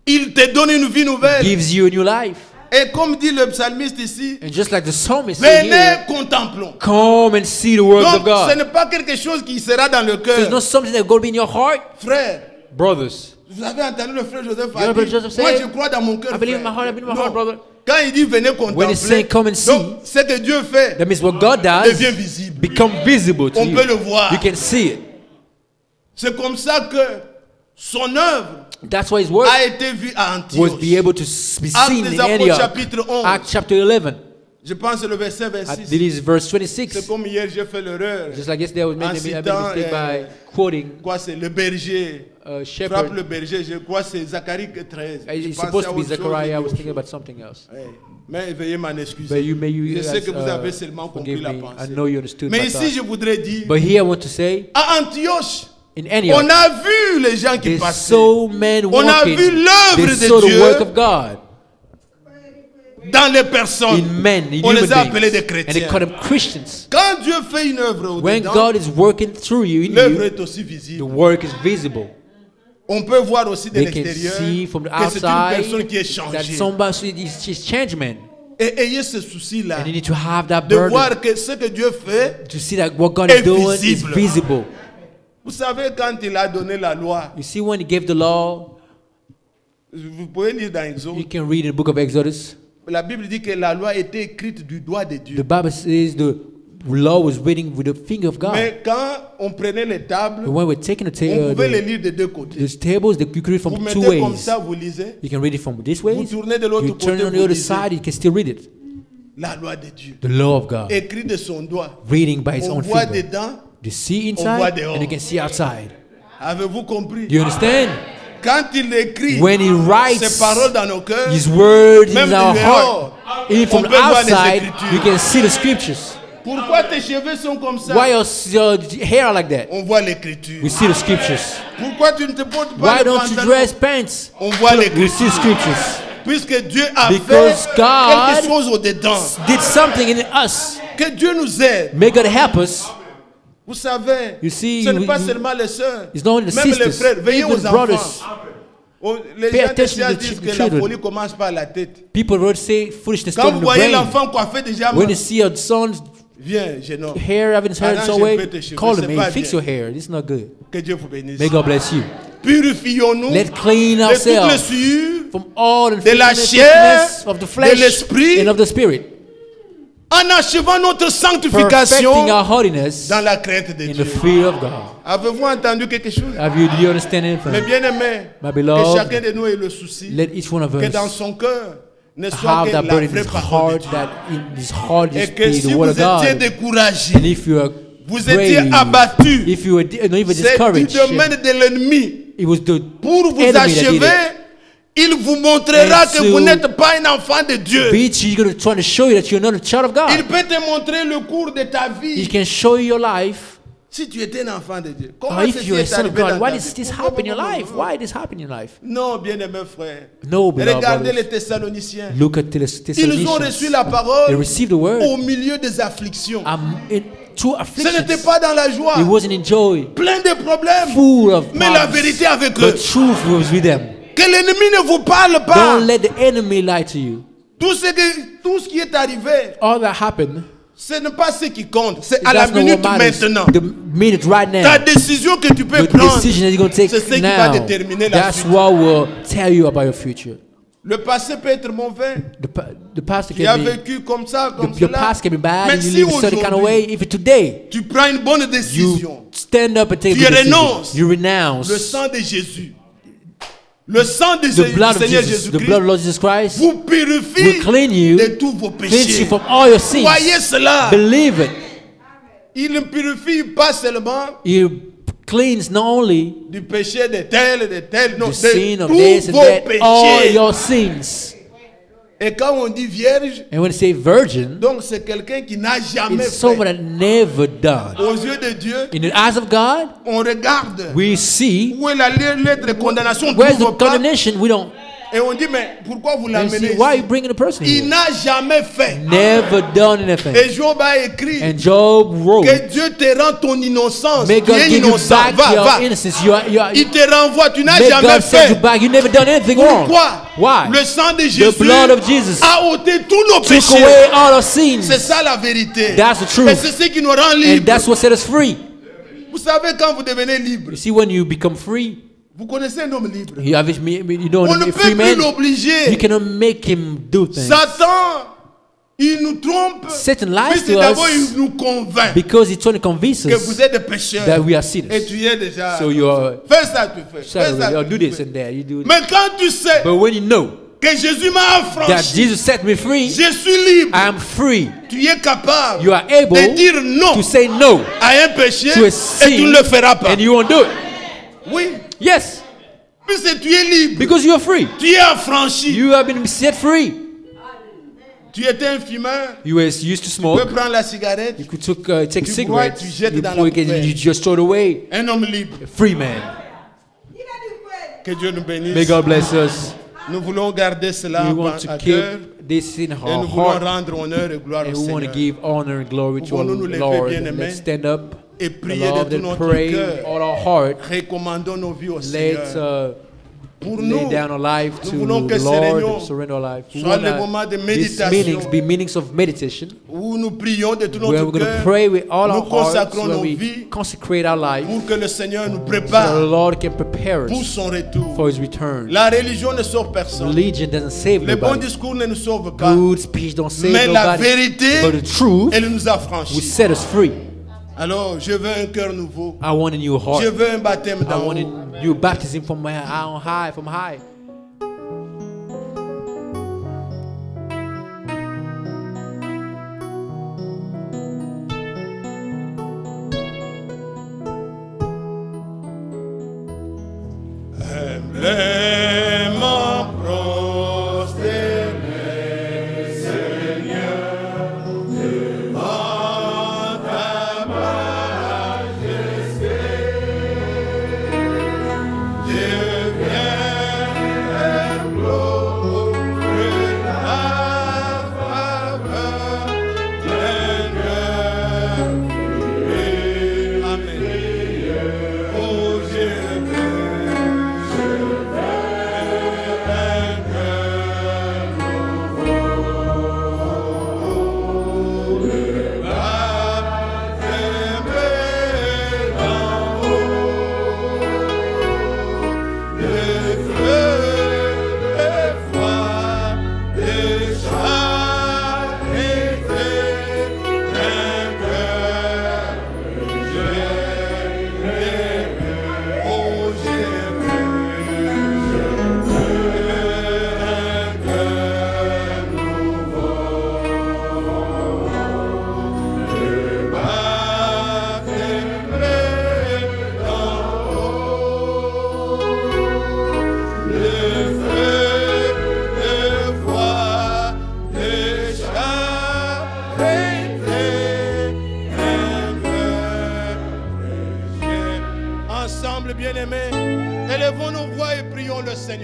Il te donne une vie nouvelle. Gives you a new life. Et comme dit le psalmiste ici, And just like the psalmist said venez, here, contemplons. come and see the works of Donc, ce God. n'est pas quelque chose qui sera dans le So it's cœur. not something that's going to be in your heart. Frère, Brothers, vous avez entendu le frère Joseph You know a what dit, Joseph moi said? je crois dans mon cœur, I believe in my frère. heart, I believe in my Non. heart, brother. Quand il dit venez When he say contempler, come and see, donc ce que Dieu fait that means what God does devient visible. become visible to On you. peut le voir. You can see it. C'est comme ça que son œuvre That's why His word a été vue à was Antioche. be able to be Actes seen des in Apôtres, Antioch. chapitre 11. Acts chapter 11. Je pense le verset I 26. believe it's verse C'est 26. comme hier j'ai fait l'erreur. Just like yesterday, I was making I made a mistake by quoting Quoi c'est le berger. Frappe shepherd. le berger, je crois c'est Zacharie 13. Je It's pensais supposed à to be autre chose, Zechariah. I j'ai was dit thinking autre about something else. chose. Ouais. Mais veuillez m'en excuser. But you may Je sais que vous avez you seulement compris forgive la me. I pensée. know you understood Mais my ici, thought. je voudrais dire, But here I want to say, à Antioche, in Antioch, on a vu les gens qui they passaient. saw men On a walking. vu l'œuvre They de saw the Dieu work of God dans les personnes. in men, in On les a human appelés des beings, and they call chrétiens. them Christians. Quand Dieu fait une œuvre When au-dedans, God is working through you, in l'œuvre you, est aussi the visible. work is visible. On peut voir aussi de They can l'extérieur see from the que c'est une personne qui est outside that changée. somebody is changed, man. Et ayez ce souci-là And you need to have that de burden voir que ce que Dieu fait, to see that what God est is doing is visible. visible. vous savez, quand il a donné la loi, You see, when He gave the law, vous pouvez lire dans Exode, you can read in the book of Exodus. la Bible dit que la loi était écrite du doigt de Dieu. The Bible says the law was written with the finger of God. Mais quand on prenait les tables, And when we're taking on pouvait les the lire de deux côtés. tables, you can read Vous from mettez two comme ways. ça, vous lisez. You can read it from this way. Vous tournez de l'autre You turn côté, on the vous other lisez. side, you can still read it. La loi de Dieu. The law of God. Écrit de son doigt. Reading by His On own voit finger. dedans. You see On voit inside dehors. and you can see outside. Avez-vous compris? Do you understand? Quand il écrit When He writes ses paroles dans nos cœurs, His word même in our du heart, dehors, even from on peut voir les outside, Écritures. you can see the scriptures. pourquoi tes cheveux sont comme ça? Why your hair like that? On voit l'écriture. We see the scriptures. Pourquoi tu ne te portes pas Why le don't you pantalon? dress pants? On voit We see l'écriture. scriptures. Puisque Dieu a Because fait God quelque chose au-dedans. did something in us. Que Dieu nous aide. May God help us. Vous savez, You see, ce n'est pas you- seulement les sœurs, It's not only the même les sisters, frères. Veillez even aux brothers. enfants. Oh, les Pay gens attention déjà to the disent que la children. folie commence par la tête. People would say foolishness Quand starts vous in the voyez brain. l'enfant coiffé déjà, When you see your son's viens, jeune homme. hair having his hair Arrange some un way, peu tes cheveux, call c'est me, pas fix bien. your hair. This is not good. Que Dieu vous bénisse. May God bless you. Purifions-nous Let's clean de toutes les ourselves souillures from all the de la filthiness chair, of the de flesh l'esprit, and of the spirit, en achevant notre perfecting sanctification our holiness dans la crainte de in Dieu. the fear of God. Avez-vous entendu quelque chose? Do you understand Mes anything? bien-aimés, My que beloved, chacun de nous ait le souci let each one of que dans us son cœur ne soit have que that la burden in vraie his parole de heart, Dieu. that in his heart Et just que be si the vous word of étiez God. découragé, And if you are vous étiez brave, abattu, if you were not even c'est du discouraged, domaine de l'ennemi. it was the Pour vous enemy that did achever, it. il vous montrera And que to vous n'êtes pas un enfant de Dieu. Beat you, he's going to try to show you that you're not a child of Il God. peut te montrer le cours de ta He vie. can show you your life. Si tu étais un enfant de Dieu, comment Or if ceci you're a est son of arrivé God, dans why ta does vie? this happen in your life? Why did this happen in your life? Non, bien-aimés frères. No, beloved Regardez brothers. les Thessaloniciens. Look at Ils ont reçu Thessalonians. la They parole received the word. au milieu des afflictions. Through Ce n'était afflictions. pas dans la joie. It wasn't in joy. Plein de problèmes. Full of Mais la problems. vérité avec eux. But truth was with them. Que l'ennemi ne vous parle pas. Don't let the enemy lie to you. Tout ce qui est arrivé, All that happened, ce n'est pas ce qui compte. C'est à la that's not minute what matters. maintenant. The minute right Ta now. décision que tu peux The prendre, decision that you're going to take c'est ce qui va now. déterminer la That's suite. what will tell you about your future. Le passé peut être mauvais. The past Tu as can be, vécu comme ça, comme your cela. past can be bad, Mais and you si live a certain kind of way. aujourd'hui, If today tu prends une bonne you décision, stand up and take a Tu good decision, renonces. you renounce le sang de Jésus, le sang de the blood of Seigneur Jesus, the Jésus-Christ blood of Lord Jesus Christ, vous purifie will clean you, de tous vos cleanse you péchés. from all your sins. Voyez cela. Believe it. Il ne purifie pas seulement He cleans not only du péché de tel, non, the de sin of tous this and vos that, all péchés. your sins. Et quand on dit vierge, And when they say virgin, donc c'est quelqu'un qui n'a jamais it's someone fait. that never done. Aux yeux de Dieu, In the eyes of God, on regarde we see où est la lettre de condamnation. on where's the trouve pas. condemnation. We don't. Et on dit, mais pourquoi vous And l'amenez see, why are you ici? bringing the person Il here? n'a jamais fait. Never done anything. Et Job a écrit And Job wrote, que Dieu te rend ton innocence. may Tu God es give you innocent. back Va, your va. innocence. Il te renvoie. Tu n'as May jamais God send you fait. back. You never done anything wrong. Pourquoi? Why? Le sang de Jésus blood of Jesus a ôté tous nos Took péchés. away all our sins. C'est ça la vérité. That's the truth. Et c'est ce qui nous rend And libres. that's what set us free. Vous savez, quand vous devenez libre, You see, when you become free, vous connaissez un homme libre. you have you know On ne a peut free plus man. You l'obliger. cannot make him do things. Satan, il nous trompe. Satan lies Puisque to d'abord, us il nous convainc because he's trying to convince que vous us êtes des pécheurs. that we are Et sinners. tu es déjà. So you are Fais ça, tu fais. Fais sorry, ça, or tu do this fais. and that. You do. Mais quand tu sais But when you know que Jésus m'a that affranchi, Jesus set me free, je suis libre. I am free. Tu es capable You are able de dire non to say no à un péché to a et tu sin, ne le feras pas. and you won't do it. Oui, Yes, puisque tu es libre, because you are free. tu es affranchi. You have been set free. Tu étais un fumeur, You were used to tu smoke. peux prendre la cigarette. You could take Tu cigarettes. bois, tu jettes dans la poubelle. You just throw it away. Un homme libre. A free man. Que Dieu nous May bénisse. God bless us. Nous voulons garder cela We want to à keep cœur this in et our nous voulons heart, rendre honneur et gloire and au we want to Seigneur. give honor and glory to our Pouvons-nous nous lever, Lord. bien-aimés, Let's stand up, et prier de beloved, tout and notre pray cœur. all our heart. Recommandons nos vies au Let's Seigneur. Pour lay nous, down our life nous to voulons que the ces Lord, réunions surrender our life. We soient want les moments de these méditation meetings be meetings of meditation, où nous prions de tout where notre we're going to cœur pray with all nous our hearts, consacrons where nos we vies consecrate our life, pour que le Seigneur nous so the prépare Lord can prepare pour us son retour. for His return. La religion ne sauve personne. Religion doesn't save Les bons nobody. discours ne nous sauvent pas. Good speech don't save Mais la nobody. vérité, But the truth elle nous a will franchis. set us free. Alors, je veux un cœur nouveau. I want a new Je heart. veux un baptême I d'en want haut. a new baptism from on high, from high. Humblement prosterné, Seigneur, devant ta majesté, je viens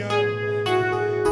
Seigneur.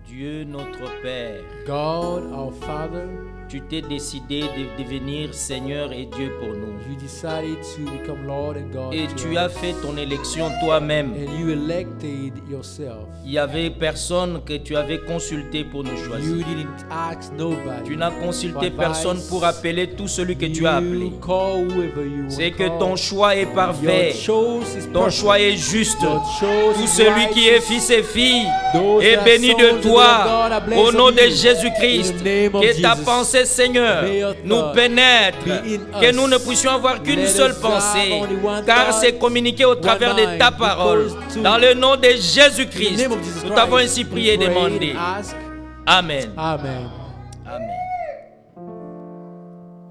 Dieu notre Père, God, our Father, tu t'es décidé de devenir Seigneur et Dieu pour nous. you decided to become Lord and God. Et to tu us. as fait ton élection toi-même. And you elected yourself. Il y avait personne que tu avais consulté pour nous You choisir. didn't ask nobody. Tu n'as consulté for personne advice. pour appeler tout celui que tu as appelé. You call whoever you C'est want que call. ton choix est Your parfait. choice is Ton perfect. choix est juste. Your choice Tout is celui qui est righteous. fils et fille Those est that béni sons de of the toi. Lord God are blessed Au nom of de you. Jésus-Christ. In the name of Que ta Jesus. pensée, Seigneur, May your nous thought pénètre. be in Que us. nous ne puissions avoir qu'une Let seule us have pensée. only one Car thought, c'est communiqué au travers de ta mind, parole. because to- Dans le nom de In the Jésus-Christ. name of Jesus Nous Christ, t'avons ainsi we prié et pray demandé. and ask. Amen. Amen. Amen.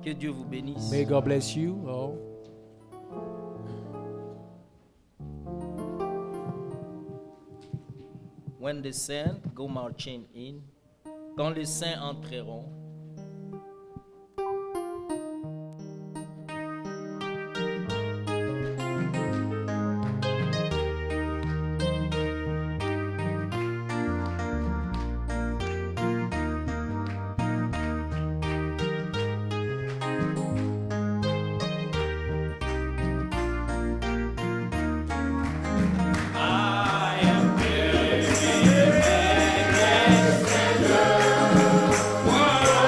Que Dieu vous bénisse. May God bless you all. When the saints go marching in, quand les saints entreront, Wow.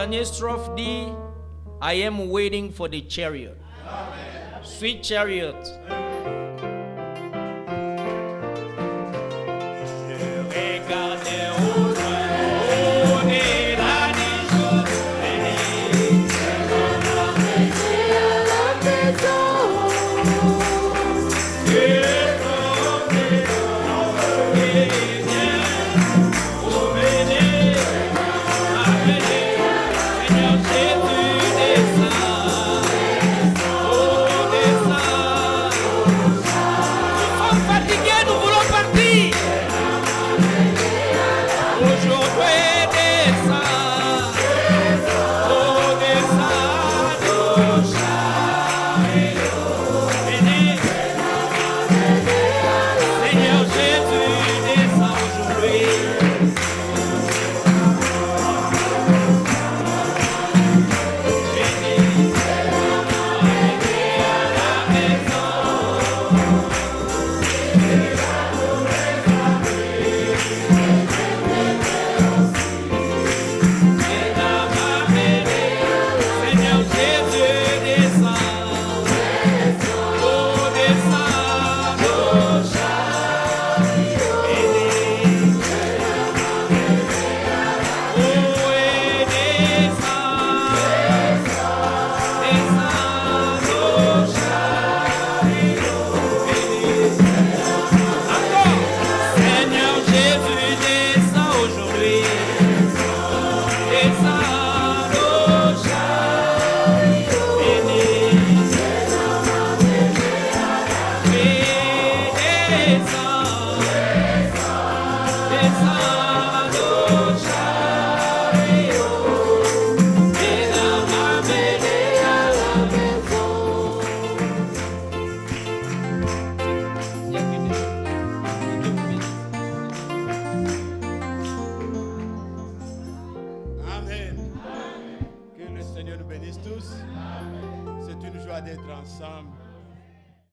dernière strophe dit, I am waiting for the chariot. Sweet chariot. Amen. Que le Seigneur nous bénisse tous. C'est une joie d'être ensemble.